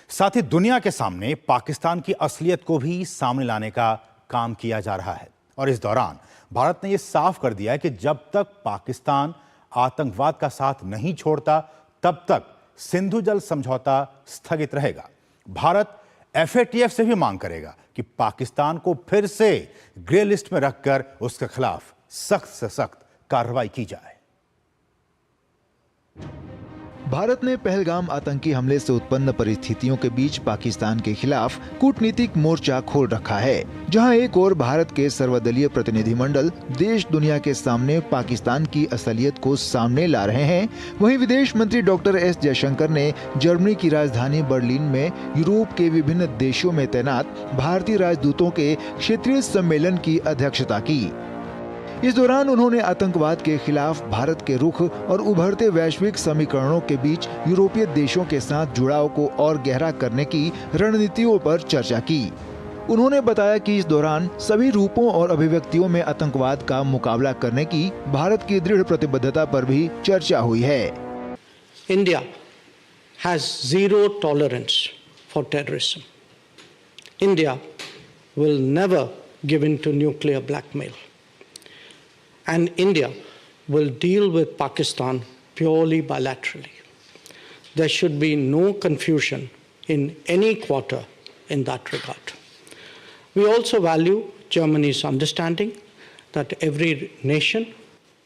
साथ ही दुनिया के सामने पाकिस्तान की असलियत को भी सामने लाने का काम किया जा रहा है। और इस दौरान भारत ने यह साफ कर दिया है कि जब तक पाकिस्तान आतंकवाद का साथ नहीं छोड़ता तब तक सिंधु जल समझौता स्थगित रहेगा। भारत एफएटीएफ से भी मांग करेगा कि पाकिस्तान को फिर से ग्रे लिस्ट में रखकर उसके खिलाफ सख्त से सख्त कार्रवाई की जाए। भारत ने पहलगाम आतंकी हमले से उत्पन्न परिस्थितियों के बीच पाकिस्तान के खिलाफ कूटनीतिक मोर्चा खोल रखा है, जहां एक ओर भारत के सर्वदलीय प्रतिनिधिमंडल देश दुनिया के सामने पाकिस्तान की असलियत को सामने ला रहे हैं, वहीं विदेश मंत्री डॉक्टर एस जयशंकर ने जर्मनी की राजधानी बर्लिन में यूरोप के विभिन्न देशों में तैनात भारतीय राजदूतों के क्षेत्रीय सम्मेलन की अध्यक्षता की। इस दौरान उन्होंने आतंकवाद के खिलाफ भारत के रुख और उभरते वैश्विक समीकरणों के बीच यूरोपीय देशों के साथ जुड़ाव को और गहरा करने की रणनीतियों पर चर्चा की। उन्होंने बताया कि इस दौरान सभी रूपों और अभिव्यक्तियों में आतंकवाद का मुकाबला करने की भारत की दृढ़ प्रतिबद्धता पर भी चर्चा हुई है। India has zero tolerance for terrorism. India will never give in to nuclear blackmail. And India will deal with Pakistan purely bilaterally. There should be no confusion in any quarter in that regard. We also value Germany's understanding that every nation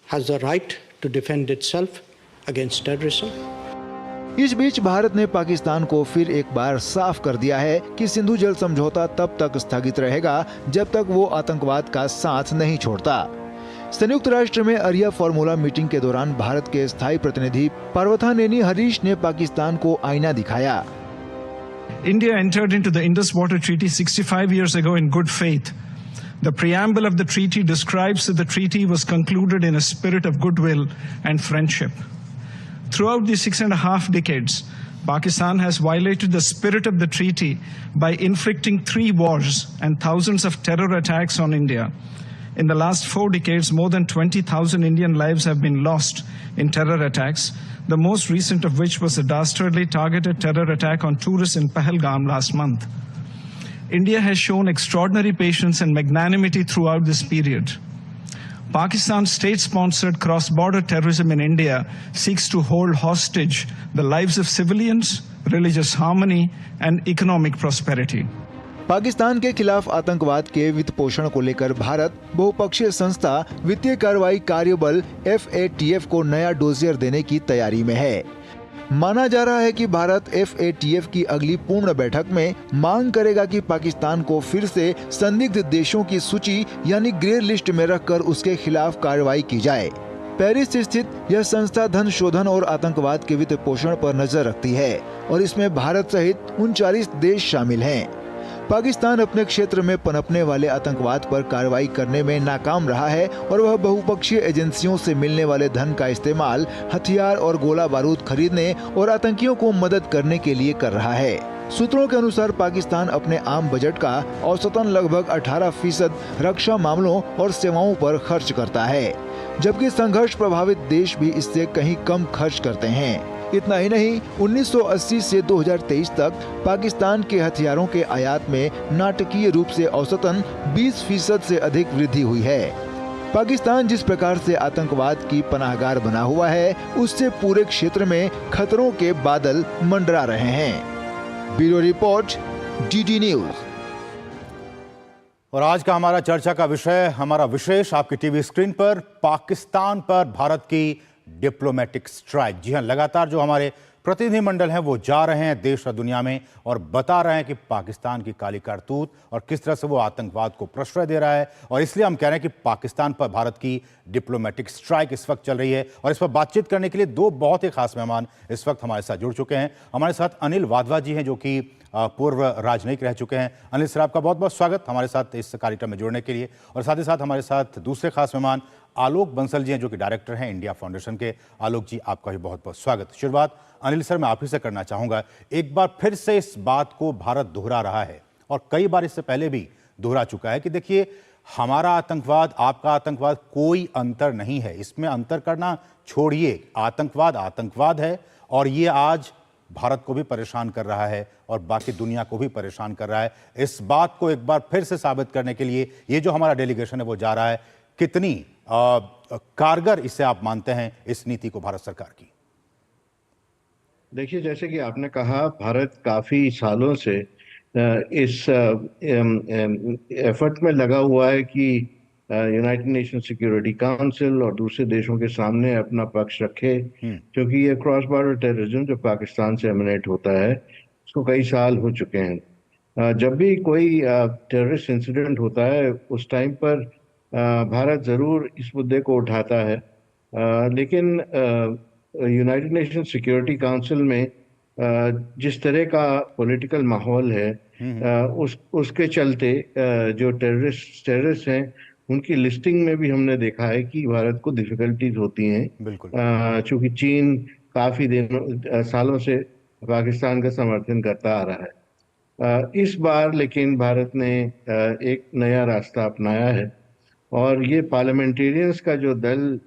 has the right to defend itself against terrorism. इस बीच भारत ने पाकिस्तान को फिर एक बार साफ कर दिया है कि सिंधु जल समझौता तब तक स्थगित रहेगा जब तक वो आतंकवाद का साथ नहीं छोड़ता। संयुक्त राष्ट्र में अरिया फॉर्मूला मीटिंग के दौरान भारत के स्थायी प्रतिनिधि पार्वथानेनी हरीश ने पाकिस्तान को आईना दिखाया। India entered into the Indus Water Treaty 65 years ago in good faith. The preamble of the treaty describes that the treaty was concluded in a spirit of goodwill and friendship. Throughout the 6.5 decades, Pakistan has violated the spirit of the treaty by inflicting 3 wars and thousands of terror attacks on India. In the last 4 decades, more than 20,000 Indian lives have been lost in terror attacks, the most recent of which was a dastardly targeted terror attack on tourists in Pahalgam last month. India has shown extraordinary patience and magnanimity throughout this period. Pakistan's state-sponsored cross-border terrorism in India seeks to hold hostage the lives of civilians, religious harmony, and economic prosperity. Pakistan के खिलाफ आतंकवाद के वित्त पोषण को लेकर भारत बहुपक्षीय संस्था वित्तीय कार्रवाई कार्यबल FATF को नया डोजियर देने की तैयारी में है। माना जा रहा है कि भारत FATF की अगली पूर्ण बैठक में मांग करेगा कि पाकिस्तान को फिर से संदिग्ध देशों की सूची यानी ग्रे लिस्ट में रखकर उसके खिलाफ कार्रवाई की जाए। पेरिस स्थित यह संस्था धन शोधन और आतंकवाद के वित्त पोषण पर नजर रखती है और इसमें भारत सहित 39 देश शामिल हैं। पाकिस्तान अपने क्षेत्र में पनपने वाले आतंकवाद पर कार्रवाई करने में नाकाम रहा है और वह बहुपक्षीय एजेंसियों से मिलने वाले धन का इस्तेमाल हथियार और गोला बारूद खरीदने और आतंकियों को मदद करने के लिए कर रहा है। सूत्रों के अनुसार पाकिस्तान अपने आम बजट का औसतन लगभग 18% रक्षा मामलों और सेवाओं पर खर्च करता है, जबकि संघर्ष प्रभावित देश भी इससे कहीं कम खर्च करते हैं। इतना ही नहीं, 1980 से 2023 तक पाकिस्तान के हथियारों के आयात में नाटकीय रूप से औसतन 20% से अधिक वृद्धि हुई है। पाकिस्तान जिस प्रकार से आतंकवाद की पनाहगार बना हुआ है, उससे पूरे क्षेत्र में खतरों के बादल मंडरा रहे हैं। Bureau report, DD news. और आज का हमारा चर्चा का विषय, हमारा विशेष आपकी टीवी स्क्रीन पर, पाकिस्तान पर भारत की डिप्लोमेटिक स्ट्राइक। जी हां, लगातार जो हमारे प्रतिनिधिमंडल हैं वो जा रहे हैं देश और दुनिया में और बता रहे हैं कि पाकिस्तान की काली करतूत और किस तरह से वो आतंकवाद को प्रश्रय दे रहा है। और इसलिए हम कह रहे हैं कि पाकिस्तान पर भारत की डिप्लोमेटिक स्ट्राइक इस वक्त चल रही है। और इस पर बातचीत करने के लिए 2 बहुत ही खास मेहमान इस वक्त हमारे साथ जुड़ चुके हैं। हमारे साथ अनिल वाधवा जी हैं, जो कि पूर्व राजनयिक रह चुके हैं। अनिल सर, आपका बहुत बहुत स्वागत हमारे साथ इस कार्यक्रम में जुड़ने के लिए। और साथ ही साथ हमारे साथ दूसरे खास मेहमान आलोक बंसल जी हैं, जो कि डायरेक्टर हैं इंडिया फाउंडेशन के। आलोक जी, आपका भी बहुत बहुत स्वागत। शुरुआत अनिल सर मैं आप ही से करना चाहूंगा। एक बार फिर से इस बात को भारत दोहरा रहा है और कई बार इससे पहले भी दोहरा चुका है कि देखिए, हमारा आतंकवाद, आपका आतंकवाद, कोई अंतर नहीं है। इसमें अंतर करना छोड़िए, आतंकवाद आतंकवाद है और ये आज भारत को भी परेशान कर रहा है और बाकी दुनिया को भी परेशान कर रहा है। इस बात को एक बार फिर से साबित करने के लिए ये जो हमारा डेलीगेशन है वो जा रहा है। कितनी कारगर इसे आप मानते हैं, इस नीति को भारत सरकार की? देखिए, जैसे कि आपने कहा, भारत काफी सालों से इस एफर्ट में लगा हुआ है कि यूनाइटेड नेशन सिक्योरिटी काउंसिल और दूसरे देशों के सामने अपना पक्ष रखे, क्योंकि ये क्रॉस बॉर्डर टेररिज्म जो पाकिस्तान से एमिनेट होता है उसको कई साल हो चुके हैं। जब भी कोई टेररिस्ट इंसिडेंट होता है उस टाइम पर भारत ज़रूर इस मुद्दे को उठाता है, लेकिन यूनाइटेड नेशन सिक्योरिटी काउंसिल में जिस तरह का पॉलिटिकल माहौल है, उसके चलते जो टेररिस्ट हैं उनकी लिस्टिंग में भी हमने देखा है कि भारत को डिफिकल्टीज होती हैं, चूंकि चीन काफ़ी सालों से पाकिस्तान का समर्थन करता आ रहा है। इस बार लेकिन भारत ने एक नया रास्ता अपनाया है और ये पार्लियामेंटेरियंस का जो दल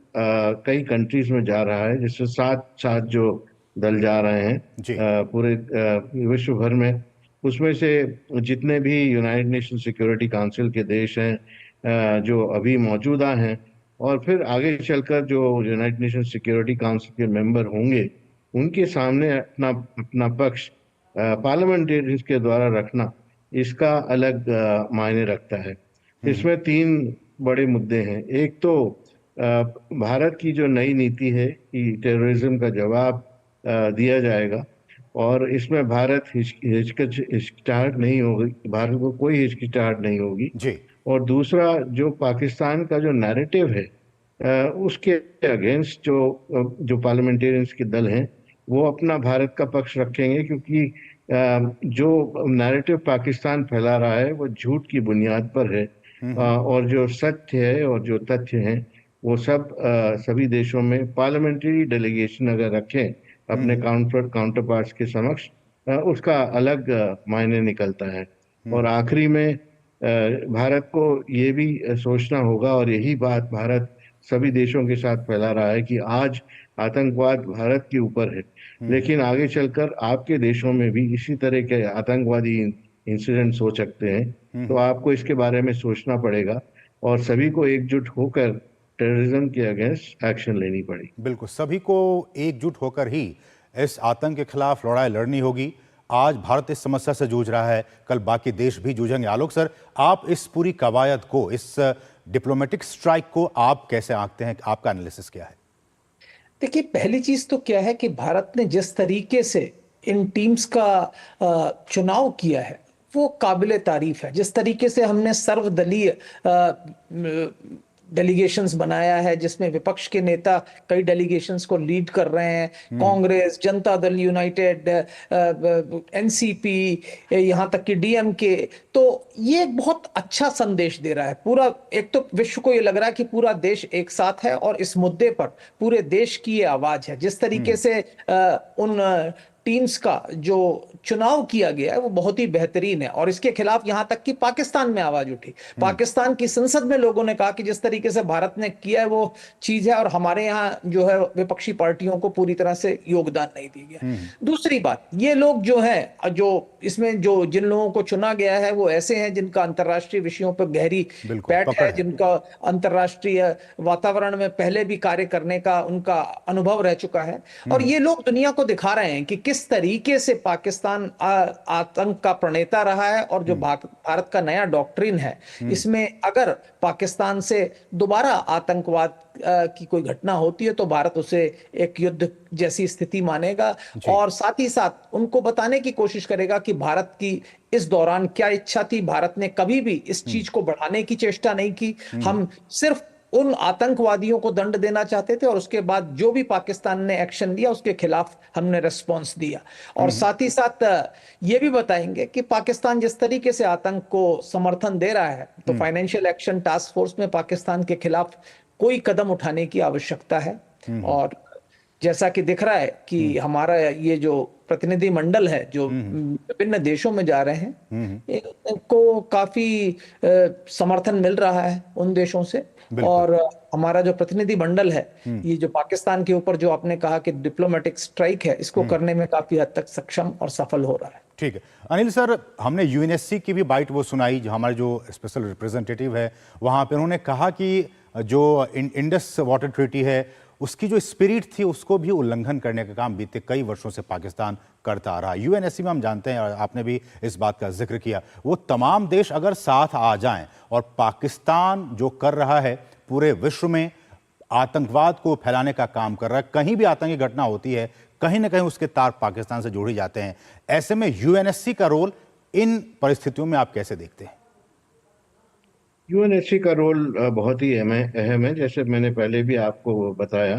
कई कंट्रीज में जा रहा है, जिससे 7 जो दल जा रहे हैं पूरे विश्व भर में, उसमें से जितने भी यूनाइटेड नेशन सिक्योरिटी काउंसिल के देश हैं जो अभी मौजूदा हैं और फिर आगे चलकर जो यूनाइटेड नेशन सिक्योरिटी काउंसिल के मेंबर होंगे, उनके सामने अपना पक्ष पार्लियामेंटेरियंस के द्वारा रखना, इसका अलग मायने रखता है। इसमें 3 बड़े मुद्दे हैं। एक तो भारत की जो नई नीति है कि टेररिज्म का जवाब दिया जाएगा और इसमें भारत हिचकिचाहट नहीं होगी, भारत को कोई हिचकिचाहट नहीं होगी जी। और दूसरा जो पाकिस्तान का जो नैरेटिव है उसके अगेंस्ट जो पार्लियामेंटेरियंस के दल हैं वो अपना भारत का पक्ष रखेंगे, क्योंकि जो नैरेटिव पाकिस्तान फैला रहा है वो झूठ की बुनियाद पर है और जो सत्य है और जो तथ्य हैं वो सभी देशों में पार्लियामेंट्री डेलीगेशन अगर रखें अपने काउंटर पार्ट्स के समक्ष उसका अलग मायने निकलता है। और आखिरी में भारत को ये भी सोचना होगा और यही बात भारत सभी देशों के साथ फैला रहा है कि आज आतंकवाद भारत के ऊपर है, लेकिन आगे चलकर आपके देशों में भी इसी तरह के आतंकवादी इंसिडेंट्स हो सकते हैं, तो आपको इसके बारे में सोचना पड़ेगा और सभी को एकजुट होकर टेररिज्म के अगेंस्ट एक्शन लेनी पड़ेगी। बिल्कुल, सभी को एकजुट होकर ही इस आतंक के खिलाफ लड़ाई लड़नी होगी। आज भारत इस समस्या से जूझ रहा है, कल बाकी देश भी जूझेंगे। आलोक सर, आप इस पूरी कवायद को, इस डिप्लोमेटिक स्ट्राइक को आप कैसे आंकते हैं? आपका एनालिसिस क्या है? देखिए, पहली चीज तो क्या है कि भारत ने जिस तरीके से इन टीम्स का चुनाव किया है वो काबिले तारीफ है। जिस तरीके से हमने सर्वदलीय डेलीगेशंस बनाया है जिसमें विपक्ष के नेता कई डेलीगेशंस को लीड कर रहे हैं, कांग्रेस, जनता दल यूनाइटेड, एनसीपी, यहाँ तक कि डीएमके, तो ये एक बहुत अच्छा संदेश दे रहा है। पूरा एक तो विश्व को ये लग रहा है कि पूरा देश एक साथ है और इस मुद्दे पर पूरे देश की ये आवाज है। जिस तरीके से उन टीम्स का जो चुनाव किया गया है वो बहुत ही बेहतरीन है और इसके खिलाफ यहां तक कि पाकिस्तान में आवाज उठी। पाकिस्तान की संसद में लोगों ने कहा कि जिस तरीके से भारत ने किया है वो चीज है और हमारे यहां जो है विपक्षी पार्टियों को पूरी तरह से योगदान नहीं दिया गया। दूसरी बात, ये लोग जो है जो इसमें जो जिन लोगों को चुना गया है वो ऐसे हैं जिनका अंतर्राष्ट्रीय विषयों पर गहरी पैठ है, जिनका अंतर्राष्ट्रीय वातावरण में पहले भी कार्य करने का उनका अनुभव रह चुका है और ये लोग दुनिया को दिखा रहे हैं कि किस तरीके से पाकिस्तान आतंक का प्रणेता रहा है और जो भारत का नया डॉक्ट्रिन है इसमें अगर पाकिस्तान से दोबारा आतंकवाद की कोई घटना होती है तो भारत उसे एक युद्ध जैसी स्थिति मानेगा और साथ ही साथ उनको बताने की कोशिश करेगा कि भारत की इस दौरान क्या इच्छा थी। भारत ने कभी भी इस चीज को बढ़ाने की चेष्टा नहीं की, हम सिर्फ उन आतंकवादियों को दंड देना चाहते थे और उसके बाद जो भी पाकिस्तान ने एक्शन लिया उसके खिलाफ हमने रिस्पॉन्स दिया। और साथ ही साथ ये भी बताएंगे कि पाकिस्तान जिस तरीके से आतंक को समर्थन दे रहा है तो फाइनेंशियल एक्शन टास्क फोर्स में पाकिस्तान के खिलाफ कोई कदम उठाने की आवश्यकता है। और जैसा कि दिख रहा है कि हमारा ये जो प्रतिनिधि मंडल है जो विभिन्न देशों में जा रहे हैं इनको काफी समर्थन मिल रहा है उन देशों से और हमारा जो प्रतिनिधि मंडल है ये जो पाकिस्तान के ऊपर जो आपने कहा कि डिप्लोमेटिक स्ट्राइक है इसको करने में काफी हद तक सक्षम और सफल हो रहा है। ठीक है अनिल सर, हमने यूएनएससी की भी बाइट वो सुनाई, जो हमारे जो स्पेशल रिप्रेजेंटेटिव है वहां पे उन्होंने कहा कि जो इंडस वाटर ट्रीटी है उसकी जो स्पिरिट थी उसको भी उल्लंघन करने का काम बीते कई वर्षों से पाकिस्तान करता आ रहा है। यूएनएससी में हम जानते हैं और आपने भी इस बात का जिक्र किया, वो तमाम देश अगर साथ आ जाएं और पाकिस्तान जो कर रहा है पूरे विश्व में आतंकवाद को फैलाने का काम कर रहा है, कहीं भी आतंकी घटना होती है कहीं ना कहीं उसके तार पाकिस्तान से जोड़े जाते हैं। ऐसे में यूएनएससी का रोल इन परिस्थितियों में आप कैसे देखते हैं? यूएनएससी का रोल बहुत ही अहम है, जैसे मैंने पहले भी आपको बताया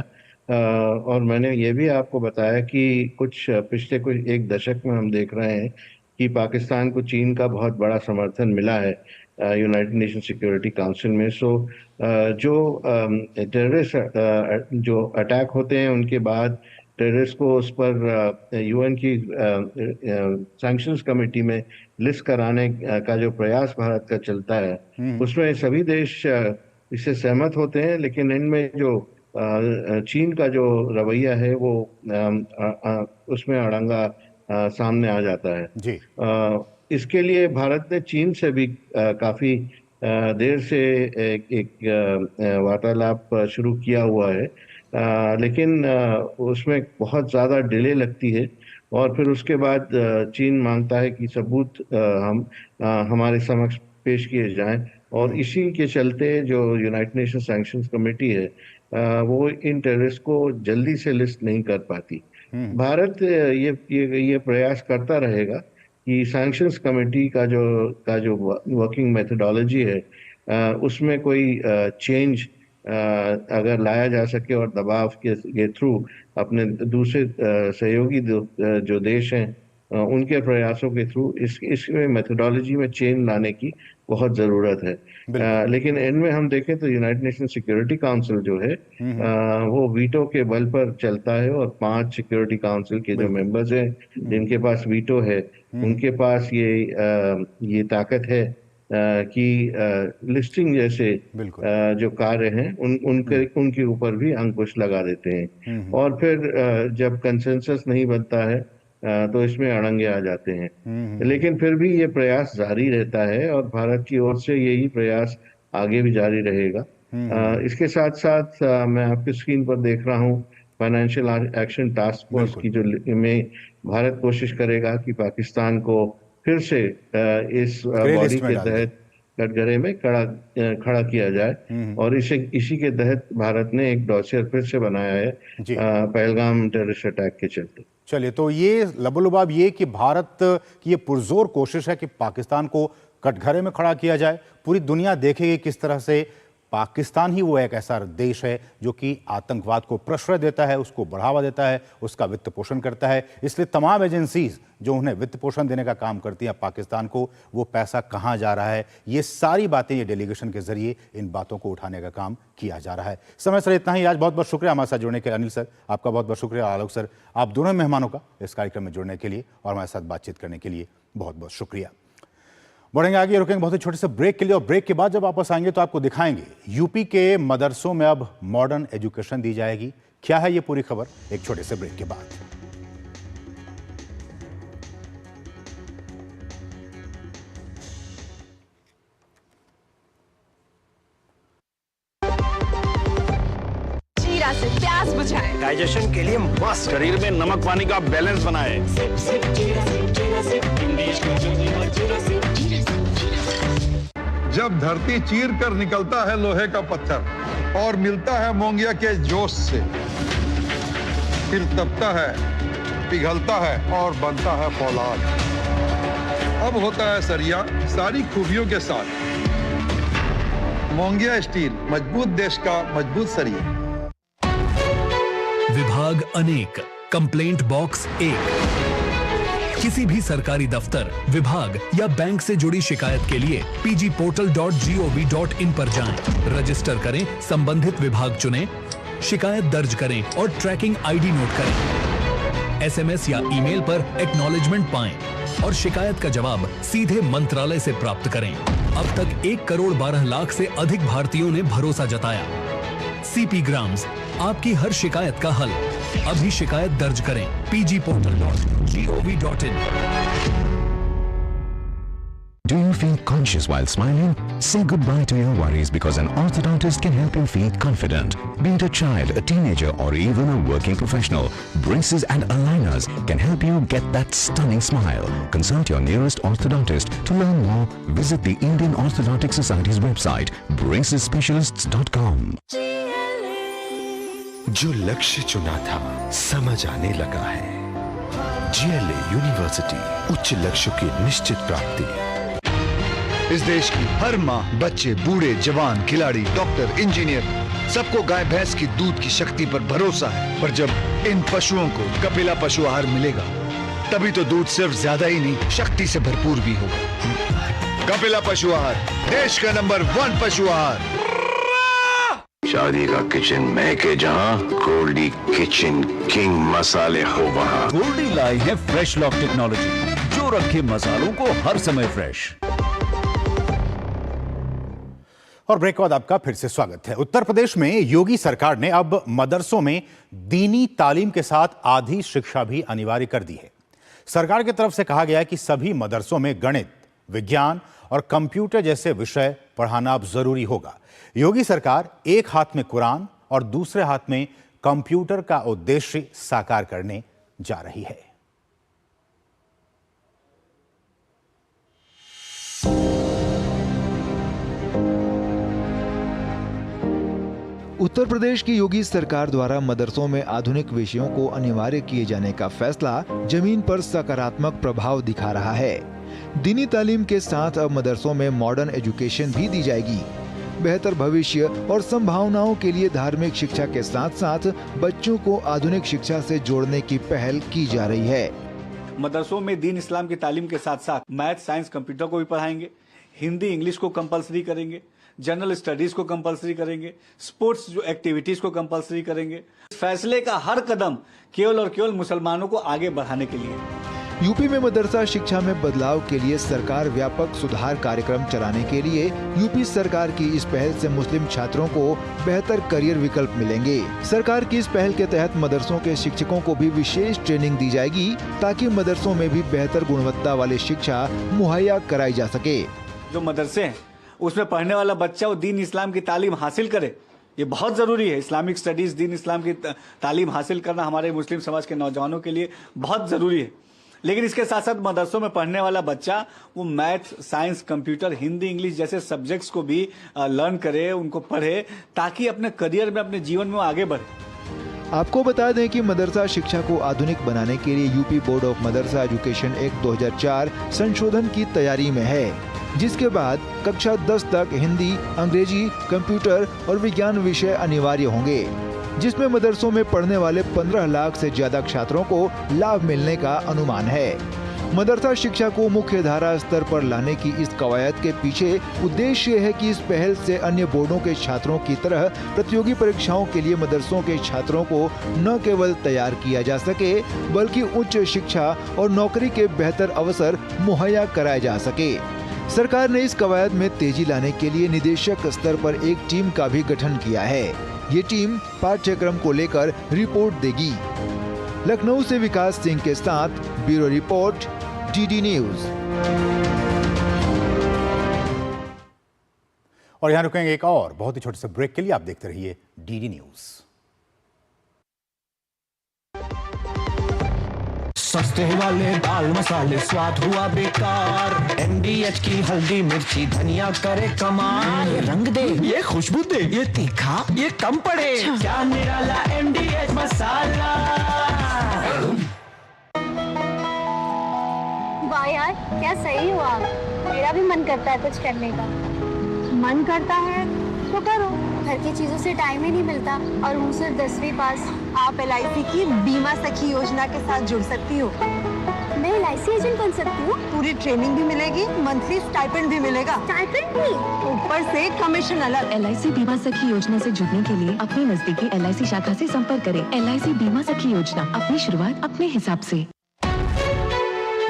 और मैंने ये भी आपको बताया कि पिछले एक दशक में हम देख रहे हैं कि पाकिस्तान को चीन का बहुत बड़ा समर्थन मिला है यूनाइटेड नेशन सिक्योरिटी काउंसिल में। सो जो टेररिस्ट जो अटैक होते हैं उनके बाद टेररिस्ट को उस पर यूएन की सैंक्शंस कमेटी में लिस्ट कराने का जो प्रयास भारत का चलता है उसमें सभी देश इससे सहमत होते हैं, लेकिन इनमें जो चीन का जो रवैया है वो उसमें अड़ंगा सामने आ जाता है जी। इसके लिए भारत ने चीन से भी काफी देर से एक वार्तालाप शुरू किया हुआ है, लेकिन उसमें बहुत ज़्यादा डिले लगती है और फिर उसके बाद चीन मांगता है कि सबूत हमारे समक्ष पेश किए जाएं और इसी के चलते जो यूनाइटेड नेशन सैंक्शंस कमेटी है वो इन टेररिस्ट को जल्दी से लिस्ट नहीं कर पाती भारत ये प्रयास करता रहेगा कि सैंक्शंस कमेटी का जो वर्किंग मेथोडोलॉजी है उसमें कोई चेंज अगर लाया जा सके और दबाव के थ्रू अपने दूसरे सहयोगी जो देश हैं उनके प्रयासों के थ्रू इसमें मेथोडोलॉजी में चेंज लाने की बहुत ज़रूरत है। लेकिन इनमें हम देखें तो यूनाइटेड नेशन सिक्योरिटी काउंसिल जो है वो वीटो के बल पर चलता है और 5 सिक्योरिटी काउंसिल के जो मेंबर्स हैं जिनके पास वीटो है उनके पास ये ताकत है कि लिस्टिंग जैसे जो कार्य हैं उनके ऊपर भी अंकुश लगा देते हैं और फिर जब कंसेंसस नहीं बनता है तो इसमें अड़ंगे आ जाते हैं। लेकिन फिर भी ये प्रयास जारी रहता है और भारत की ओर से यही प्रयास आगे भी जारी रहेगा। इसके साथ साथ मैं आपकी स्क्रीन पर देख रहा हूँ फाइनेंशियल एक्शन टास्क फोर्स की जो में भारत कोशिश करेगा कि पाकिस्तान को फिर से इस बॉडी के तहत कटघरे में खड़ा किया जाए और इसी के तहत भारत ने एक डॉसियर फिर से बनाया है पहलगाम टेररिस्ट अटैक के चलते। चलिए, तो ये लबोलुबाब ये कि भारत की ये पुरजोर कोशिश है कि पाकिस्तान को कटघरे में खड़ा किया जाए। पूरी दुनिया देखेगी किस तरह से पाकिस्तान ही वो एक ऐसा देश है जो कि आतंकवाद को प्रश्रय देता है, उसको बढ़ावा देता है, उसका वित्त पोषण करता है। इसलिए तमाम एजेंसीज जो उन्हें वित्त पोषण देने का काम करती हैं पाकिस्तान को, वो पैसा कहाँ जा रहा है, ये सारी बातें ये डेलीगेशन के जरिए इन बातों को उठाने का काम किया जा रहा है। समय सर इतना ही। आज बहुत बहुत शुक्रिया हमारे साथ जुड़ने के लिए। अनिल सर आपका बहुत बहुत शुक्रिया। आलोक सर, आप दोनों मेहमानों का इस कार्यक्रम में जुड़ने के लिए और हमारे साथ बातचीत करने के लिए बहुत बहुत शुक्रिया। बढ़ेंगे आगे, रुकेंगे बहुत ही छोटे से ब्रेक के लिए और ब्रेक के बाद जब वापस आएंगे तो आपको दिखाएंगे यूपी के मदरसों में अब मॉडर्न एजुकेशन दी जाएगी। क्या है ये पूरी खबर, एक छोटे से ब्रेक के बाद। जीरा से प्यास बुझाए, डाइजेशन के लिए मस्त, शरीर में नमक पानी का बैलेंस बनाए। जब धरती चीर कर निकलता है लोहे का पत्थर और मिलता है मोंगिया के जोश से, फिर तपता है, पिघलता है और बनता है फौलाद। अब होता है सरिया सारी खूबियों के साथ। मोंगिया स्टील, मजबूत देश का मजबूत सरिया। विभाग अनेक, कंप्लेंट बॉक्स 1। किसी भी सरकारी दफ्तर, विभाग या बैंक से जुड़ी शिकायत के लिए pgportal.gov.in पर जाएं, रजिस्टर करें, संबंधित विभाग चुनें, शिकायत दर्ज करें और ट्रैकिंग आईडी नोट करें। एसएमएस या ईमेल पर एक्नॉलेजमेंट पाएं और शिकायत का जवाब सीधे मंत्रालय से प्राप्त करें। अब तक 1 करोड़ 12 लाख से अधिक भारतीयों ने भरोसा जताया। सीपी ग्राम्स, आपकी हर शिकायत का हल। अभी शिकायत दर्ज करें pgportal.gov.in। Do you feel conscious while smiling? Say goodbye to your worries because an orthodontist can help you feel confident. Be it a child, a teenager, or even a working professional, braces and aligners can help you get that stunning smile. Consult your nearest orthodontist. To learn more, visit the Indian Orthodontic Society's website, bracesspecialists.com. जो लक्ष्य चुना था समझ आने लगा है। GLA university, उच्च लक्ष्यों की निश्चित प्राप्ति। इस देश की हर माँ, बच्चे, बूढ़े, जवान, खिलाड़ी, डॉक्टर, इंजीनियर, सबको गाय भैंस की दूध की शक्ति पर भरोसा है। पर जब इन पशुओं को कपिला पशु आहार मिलेगा, तभी तो दूध सिर्फ ज्यादा ही नहीं, शक्ति से भरपूर भी होगा। कपिला पशु आहार, देश का नंबर 1 पशु आहार। शादी का किचन महके जहां, गोल्डी किचन किंग मसाले हो वहां। गोल्डी लाई है फ्रेश लॉक टेक्नोलॉजी, जो रखे मसालों को हर समय फ्रेश। और ब्रेक के बाद आपका फिर से स्वागत है। उत्तर प्रदेश में योगी सरकार ने अब मदरसों में दीनी तालीम के साथ आधी शिक्षा भी अनिवार्य कर दी है। सरकार की तरफ से कहा गया है कि सभी मदरसों में गणित, विज्ञान और कंप्यूटर जैसे विषय पढ़ाना अब जरूरी होगा। योगी सरकार एक हाथ में कुरान और दूसरे हाथ में कंप्यूटर का उद्देश्य साकार करने जा रही है। उत्तर प्रदेश की योगी सरकार द्वारा मदरसों में आधुनिक विषयों को अनिवार्य किए जाने का फैसला जमीन पर सकारात्मक प्रभाव दिखा रहा है। दीनी तालीम के साथ अब मदरसों में मॉडर्न एजुकेशन भी दी जाएगी। बेहतर भविष्य और संभावनाओं के लिए धार्मिक शिक्षा के साथ साथ बच्चों को आधुनिक शिक्षा से जोड़ने की पहल की जा रही है। मदरसों में दीन इस्लाम की तालीम के साथ साथ मैथ, साइंस, कंप्यूटर को भी पढ़ाएंगे, हिंदी, इंग्लिश को कंपलसरी करेंगे, जनरल स्टडीज को कंपलसरी करेंगे, स्पोर्ट्स जो एक्टिविटीज को कंपलसरी करेंगे। फैसले का हर कदम केवल और केवल मुसलमानों को आगे बढ़ाने के लिए। यूपी में मदरसा शिक्षा में बदलाव के लिए सरकार व्यापक सुधार कार्यक्रम चलाने के लिए यूपी सरकार की इस पहल से मुस्लिम छात्रों को बेहतर करियर विकल्प मिलेंगे। सरकार की इस पहल के तहत मदरसों के शिक्षकों को भी विशेष ट्रेनिंग दी जाएगी ताकि मदरसों में भी बेहतर गुणवत्ता वाली शिक्षा मुहैया कराई जा सके। जो मदरसे हैं उसमें पढ़ने वाला बच्चा वो दीन इस्लाम की तालीम हासिल करे, ये बहुत ज़रूरी है। इस्लामिक स्टडीज़, दीन इस्लाम की तालीम हासिल करना हमारे मुस्लिम समाज के नौजवानों के लिए बहुत ज़रूरी है। लेकिन इसके साथ साथ मदरसों में पढ़ने वाला बच्चा वो math, science, computer, Hindi, English जैसे सब्जेक्ट्स को भी लर्न करे, उनको पढ़े, ताकि अपने करियर में, अपने जीवन में आगे बढ़े। आपको बता दें कि मदरसा शिक्षा को आधुनिक बनाने के लिए UP board of Madrasa education act 2004 संशोधन की तैयारी में है, जिसके बाद कक्षा 10 तक हिंदी, अंग्रेजी, कंप्यूटर और विज्ञान विषय अनिवार्य होंगे, जिसमें मदरसों में पढ़ने वाले 15 लाख से ज्यादा छात्रों को लाभ मिलने का अनुमान है। मदरसा शिक्षा को मुख्य धारा स्तर पर लाने की इस कवायद के पीछे उद्देश्य है कि इस पहल से अन्य बोर्डों के छात्रों की तरह प्रतियोगी परीक्षाओं के लिए मदरसों के छात्रों को न केवल तैयार किया जा सके, बल्कि उच्च शिक्षा और नौकरी के बेहतर अवसर मुहैया कराए जा सके। सरकार ने इस कवायद में तेजी लाने के लिए निदेशक स्तर पर एक टीम का भी गठन किया है। ये टीम पाठ्यक्रम को लेकर रिपोर्ट देगी। लखनऊ से विकास सिंह के साथ ब्यूरो रिपोर्ट, डीडी न्यूज। और यहां रुकेंगे एक और बहुत ही छोटे से ब्रेक के लिए। आप देखते रहिए डीडी न्यूज। सस्ते वाले दाल मसाले स्वाद हुआ बेकार, MDH की हल्दी मिर्ची धनिया करे कमाल। ये रंग दे, ये खुशबू दे, ये तीखा, ये कम पड़े, क्या निराला MDH मसाला। वाह यार, क्या सही हुआ। मेरा भी मन करता है कुछ करने का। मन करता है तो करो, घर की चीजों से टाइम ही नहीं मिलता। और हूँ सिर्फ 10वीं पास। आप LIC की बीमा सखी योजना के साथ जुड़ सकती हो। मैं LIC एजेंट बन सकती हूँ? पूरी ट्रेनिंग भी मिलेगी, मंथली स्टाइपेंड भी मिलेगा। स्टाइपेंड भी? ऊपर से कमीशन अलग। LIC बीमा सखी योजना से जुड़ने के लिए अपनी नजदीकी LIC शाखा से संपर्क करें। LIC बीमा सखी योजना, अपनी शुरुआत अपने हिसाब से।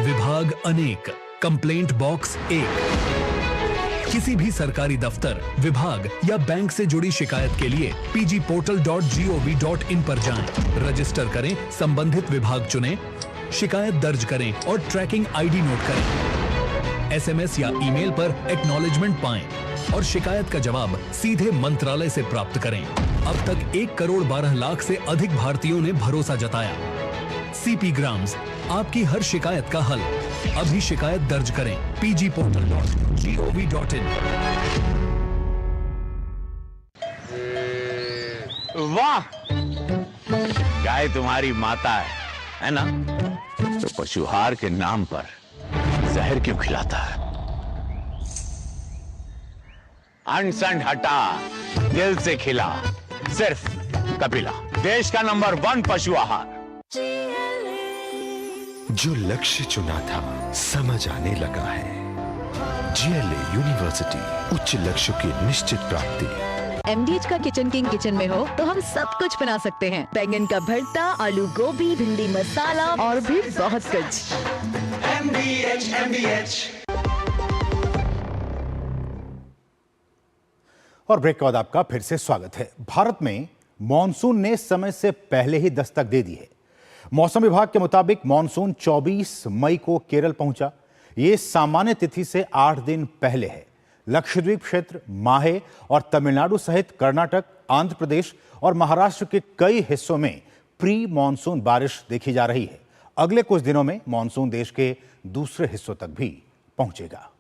विभाग अनेक, कंप्लेंट बॉक्स 1। किसी भी सरकारी दफ्तर, विभाग या बैंक से जुड़ी शिकायत के लिए pgportal.gov.in पर जाएं, रजिस्टर करें, संबंधित विभाग चुनें, शिकायत दर्ज करें और ट्रैकिंग ID नोट करें। SMS या ईमेल पर एक्नॉलेजमेंट पाएं और शिकायत का जवाब सीधे मंत्रालय से प्राप्त करें। अब तक 1 करोड़ 12 लाख से अधिक भारतीयों ने भरोसा जताया। CP ग्राम्स, आपकी हर शिकायत का हल। अभी शिकायत दर्ज करें pgportal.gov.in। वाह, गाय तुम्हारी माता है ना? तो पशुहार के नाम पर जहर क्यों खिलाता है? अनसन हटा, दिल से खिला, सिर्फ कपिला, देश का नंबर 1 पशु आहार। जो लक्ष्य चुना था समझ आने लगा है। GLA यूनिवर्सिटी, उच्च लक्ष्य की निश्चित प्राप्ति। MDH का किचन किंग किचन में हो तो हम सब कुछ बना सकते हैं। बैंगन का भरता, आलू गोभी, भिंडी मसाला और भी बहुत कुछ। MDH। और ब्रेक के बाद आपका फिर से स्वागत है। भारत में मॉनसून ने समय से पहले ही दस्तक दे दी है। मौसम विभाग के मुताबिक मॉनसून 24 मई को केरल पहुंचा। ये सामान्य तिथि से 8 दिन पहले है। लक्षद्वीप क्षेत्र, माहे और तमिलनाडु सहित कर्नाटक, आंध्र प्रदेश और महाराष्ट्र के कई हिस्सों में प्री मॉनसून बारिश देखी जा रही है। अगले कुछ दिनों में मॉनसून देश के दूसरे हिस्सों तक भी पहुंचेगा।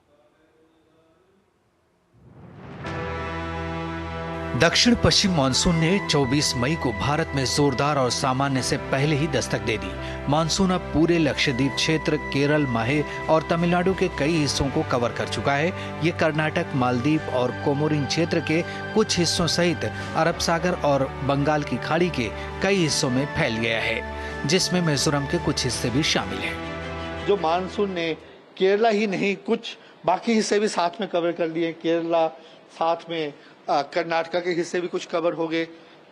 दक्षिण पश्चिम मानसून ने 24 मई को भारत में जोरदार और सामान्य से पहले ही दस्तक दे दी। मानसून अब पूरे लक्षद्वीप क्षेत्र, केरल, माहे और तमिलनाडु के कई हिस्सों को कवर कर चुका है। ये कर्नाटक, मालदीव और कोमोरिन क्षेत्र के कुछ हिस्सों सहित अरब सागर और बंगाल की खाड़ी के कई हिस्सों में फैल गया है, जिसमें मिजोरम के कुछ हिस्से भी शामिल हैं। जो मानसून ने केरला ही नहीं, कुछ बाकी हिस्से भी साथ में कवर कर लिए। केरला साथ में कर्नाटका के हिस्से भी कुछ कवर हो गए,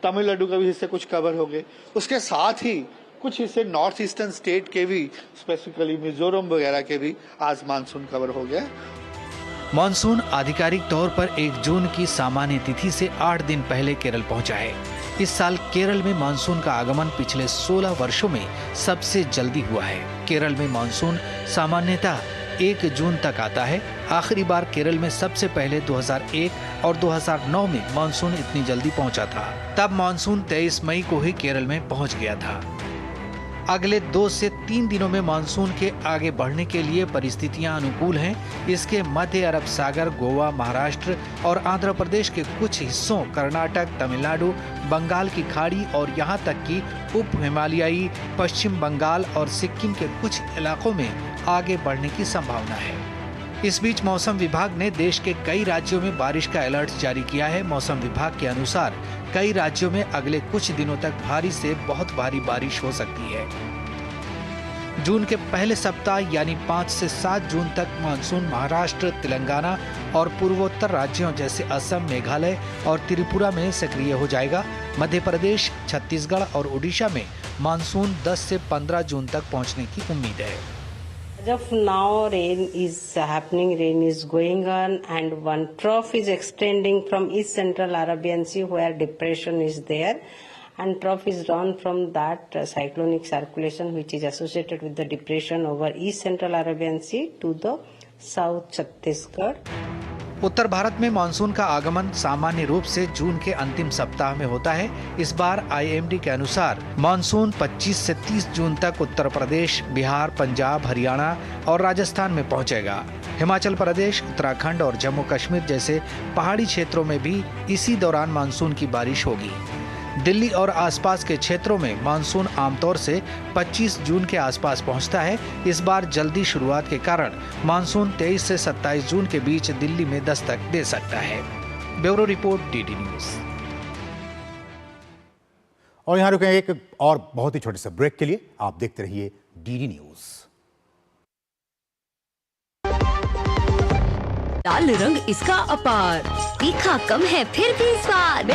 तमिलनाडु के भी हिस्से कुछ कवर हो गए। उसके साथ ही कुछ हिस्से नॉर्थ ईस्टर्न स्टेट के भी, स्पेसिफिकली मिजोरम वगैरह के भी आज मानसून कवर हो गया। मानसून आधिकारिक तौर पर 1 जून की सामान्य तिथि से 8 दिन पहले केरल पहुंचा है। इस साल केरल में मानसून का आगमन पिछले 16 वर्षों में सबसे जल्दी हुआ है। केरल में मानसून सामान्यतः 1 जून तक आता है। आखिरी बार केरल में सबसे पहले 2001 और 2009 में मानसून इतनी जल्दी पहुंचा था। तब मानसून 23 मई को ही केरल में पहुंच गया था। अगले 2 से 3 दिनों में मानसून के आगे बढ़ने के लिए परिस्थितियां अनुकूल हैं। इसके मध्य अरब सागर, गोवा, महाराष्ट्र और आंध्र प्रदेश के कुछ हिस्सों, कर्नाटक, तमिलनाडु, बंगाल की खाड़ी और यहां तक कि उप हिमालयी पश्चिम बंगाल और सिक्किम के कुछ इलाकों में आगे बढ़ने की संभावना है। इस बीच मौसम विभाग ने देश के कई राज्यों में बारिश का अलर्ट जारी किया है। मौसम विभाग के अनुसार कई राज्यों में अगले कुछ दिनों तक भारी से बहुत भारी बारिश हो सकती है। जून के पहले सप्ताह यानी 5 से 7 जून तक मानसून महाराष्ट्र, तेलंगाना और पूर्वोत्तर राज्यों जैसे असम, मेघालय और त्रिपुरा में सक्रिय हो जाएगा। मध्य प्रदेश, छत्तीसगढ़ और उड़ीसा में मानसून 10 से 15 जून तक पहुंचने की उम्मीद है। As of now, rain is happening, rain is going on, and one trough is extending from East Central Arabian Sea where depression is there, and trough is drawn from that cyclonic circulation which is associated with the depression over East Central Arabian Sea to the South Chhattisgarh. उत्तर भारत में monsoon का आगमन सामान्य रूप से जून के अंतिम सप्ताह में होता है। इस बार IMD के अनुसार मानसून 25 से 30 जून तक उत्तर प्रदेश, बिहार, पंजाब, हरियाणा और राजस्थान में पहुंचेगा। हिमाचल प्रदेश, उत्तराखंड और जम्मू कश्मीर जैसे पहाड़ी क्षेत्रों में भी इसी दौरान मानसून की बारिश होगी। दिल्ली और आसपास के क्षेत्रों में मानसून आमतौर से 25 जून के आसपास पहुंचता है। इस बार जल्दी शुरुआत के कारण मानसून 23 से 27 जून के बीच दिल्ली में दस्तक दे सकता है। Bureau report, DD news. और यहाँ रुके एक और बहुत ही छोटे से ब्रेक के लिए। आप देखते रहिए DD न्यूज। लाल रंग इसका अपार, तीखा कम है फिर भी स्वाद।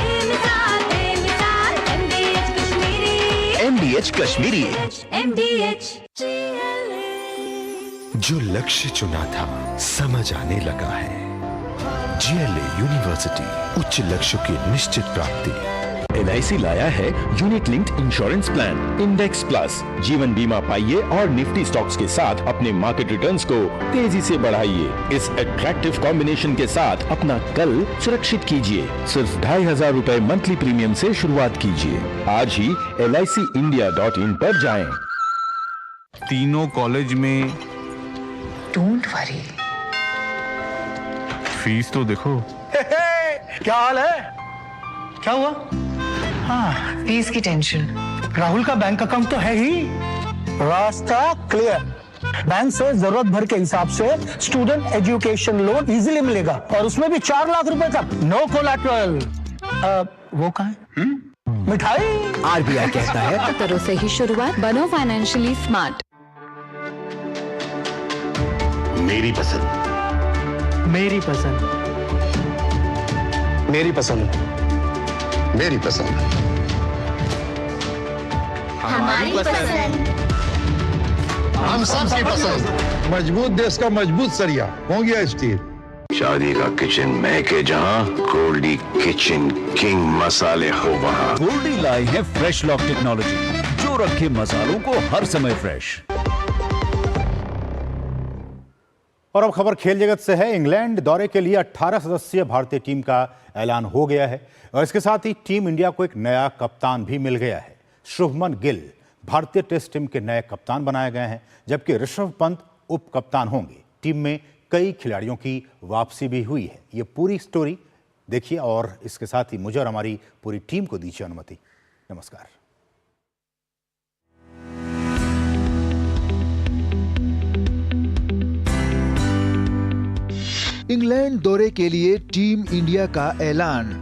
MDH कश्मीरी। MDH। जो लक्ष्य चुना था समझ आने लगा है। GLA यूनिवर्सिटी, उच्च लक्ष्य की निश्चित प्राप्ति। LIC लाया है unit linked insurance plan index plus. जीवन बीमा पाइए और निफ्टी स्टॉक्स के साथ अपने मार्केट रिटर्न्स को तेजी से बढ़ाइए। इस अट्रैक्टिव कॉम्बिनेशन के साथ अपना कल सुरक्षित कीजिए। सिर्फ 2500 रुपए मंथली प्रीमियम से शुरुआत कीजिए। आज ही LICindia.in पर जाएं। तीनों कॉलेज में डोंट वरी, फीस तो देखो। क्या हाल है? क्या हुआ? हाँ, फीस की टेंशन। राहुल का बैंक अकाउंट तो है ही, रास्ता क्लियर। बैंक से जरूरत भर के हिसाब से स्टूडेंट एजुकेशन लोन इजीली मिलेगा और उसमें भी 4 लाख रुपए तक, नो कोलैटरल। वो कहाँ है? मिठाई। RBI कहता है करो से ही शुरुआत, बनो फाइनेंशियली स्मार्ट। मेरी पसंद, मेरी पसंद, मेरी पसंद, मेरी पसंद, हमारी पसंद, हम सबकी पसंद। मजबूत देश का मजबूत सरिया हो गया स्टील। शादी का किचन महके जहां, गोल्डी किचन किंग मसाले हो वहां। गोल्डी लाई है फ्रेश लॉक टेक्नोलॉजी, जो रखे मसालों को हर समय फ्रेश। और अब खबर खेल जगत से है। इंग्लैंड दौरे के लिए 18 सदस्यीय भारतीय टीम का ऐलान हो गया है और इसके साथ ही टीम इंडिया को एक नया कप्तान भी मिल गया है। शुभमन गिल भारतीय टेस्ट टीम के नए कप्तान बनाए गए हैं, जबकि ऋषभ पंत उप कप्तान होंगे। टीम में कई खिलाड़ियों की वापसी भी हुई है। ये पूरी स्टोरी देखिए और इसके साथ ही मुझे और हमारी पूरी टीम को दीजिए अनुमति। नमस्कार। इंग्लैंड दौरे के लिए टीम इंडिया का ऐलान।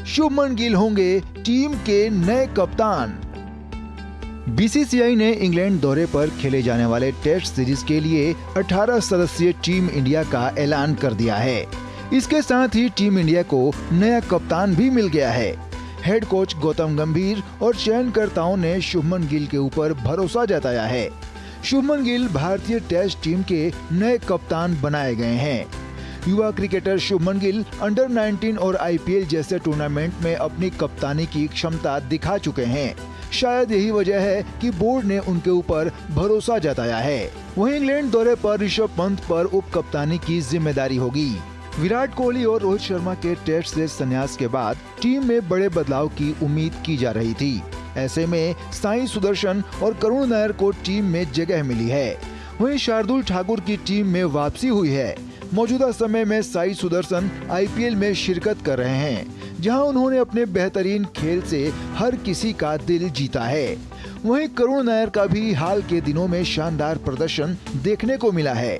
शुभमन गिल होंगे टीम के नए कप्तान। बीसीसीआई ने इंग्लैंड दौरे पर खेले जाने वाले टेस्ट सीरीज के लिए 18 सदस्यीय टीम इंडिया का ऐलान कर दिया है। इसके साथ ही टीम इंडिया को नया कप्तान भी मिल गया है। हेड कोच गौतम गंभीर और चयनकर्ताओं ने शुभमन गिल के ऊपर भरोसा जताया है। शुभमन गिल भारतीय टेस्ट टीम के नए कप्तान बनाए गए हैं। युवा क्रिकेटर शुभमन गिल अंडर 19 और आईपीएल जैसे टूर्नामेंट में अपनी कप्तानी की क्षमता दिखा चुके हैं। शायद यही वजह है कि बोर्ड ने उनके ऊपर भरोसा जताया है। वहीं इंग्लैंड दौरे पर ऋषभ पंत पर उप कप्तानी की जिम्मेदारी होगी। विराट कोहली और रोहित शर्मा के टेस्ट से संन्यास के बाद टीम में बड़े बदलाव की उम्मीद की जा रही थी। ऐसे में साई सुदर्शन और करुण नायर को टीम में जगह मिली है। वहीं शार्दुल ठाकुर की टीम में वापसी हुई है। मौजूदा समय में साई सुदर्शन आईपीएल में शिरकत कर रहे हैं, जहां उन्होंने अपने बेहतरीन खेल से हर किसी का दिल जीता है। वहीं करुण नायर का भी हाल के दिनों में शानदार प्रदर्शन देखने को मिला है।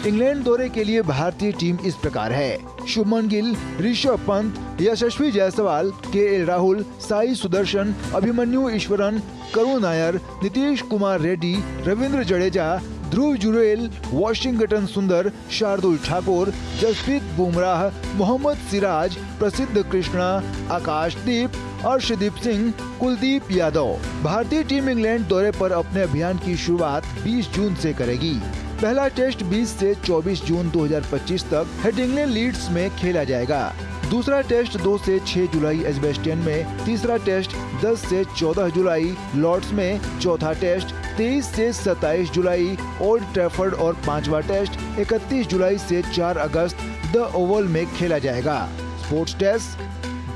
इंग्लैंड दौरे के लिए भारतीय टीम इस प्रकार है: शुभमन गिल, ऋषभ पंत, यशस्वी जायसवाल, केएल राहुल, साई सुदर्शन, अभिमन्यु ईश्वरन, करुण नायर, नीतीश कुमार रेड्डी, रविंद्र जडेजा, ध्रुव जुरेल, वाशिंगटन सुंदर, शार्दुल ठाकुर, जसप्रीत बुमराह, मोहम्मद सिराज, प्रसिद्ध कृष्णा, आकाशदीप, अर्शदीप सिंह, कुलदीप यादव। भारतीय टीम इंग्लैंड दौरे पर अपने अभियान की शुरुआत 20 जून से करेगी। पहला टेस्ट 20 से 24 जून 2025 तक हेडिंग्ले लीड्स में खेला जाएगा। दूसरा टेस्ट 2 से 6 जुलाई एजबेस्टन में, तीसरा टेस्ट 10 से 14 जुलाई लॉर्ड्स में, चौथा टेस्ट 23 से 27 जुलाई ओल्ड ट्रैफर्ड और पांचवा टेस्ट 31 जुलाई से 4 अगस्त द ओवल में खेला जाएगा। Sports desk,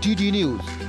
DD news.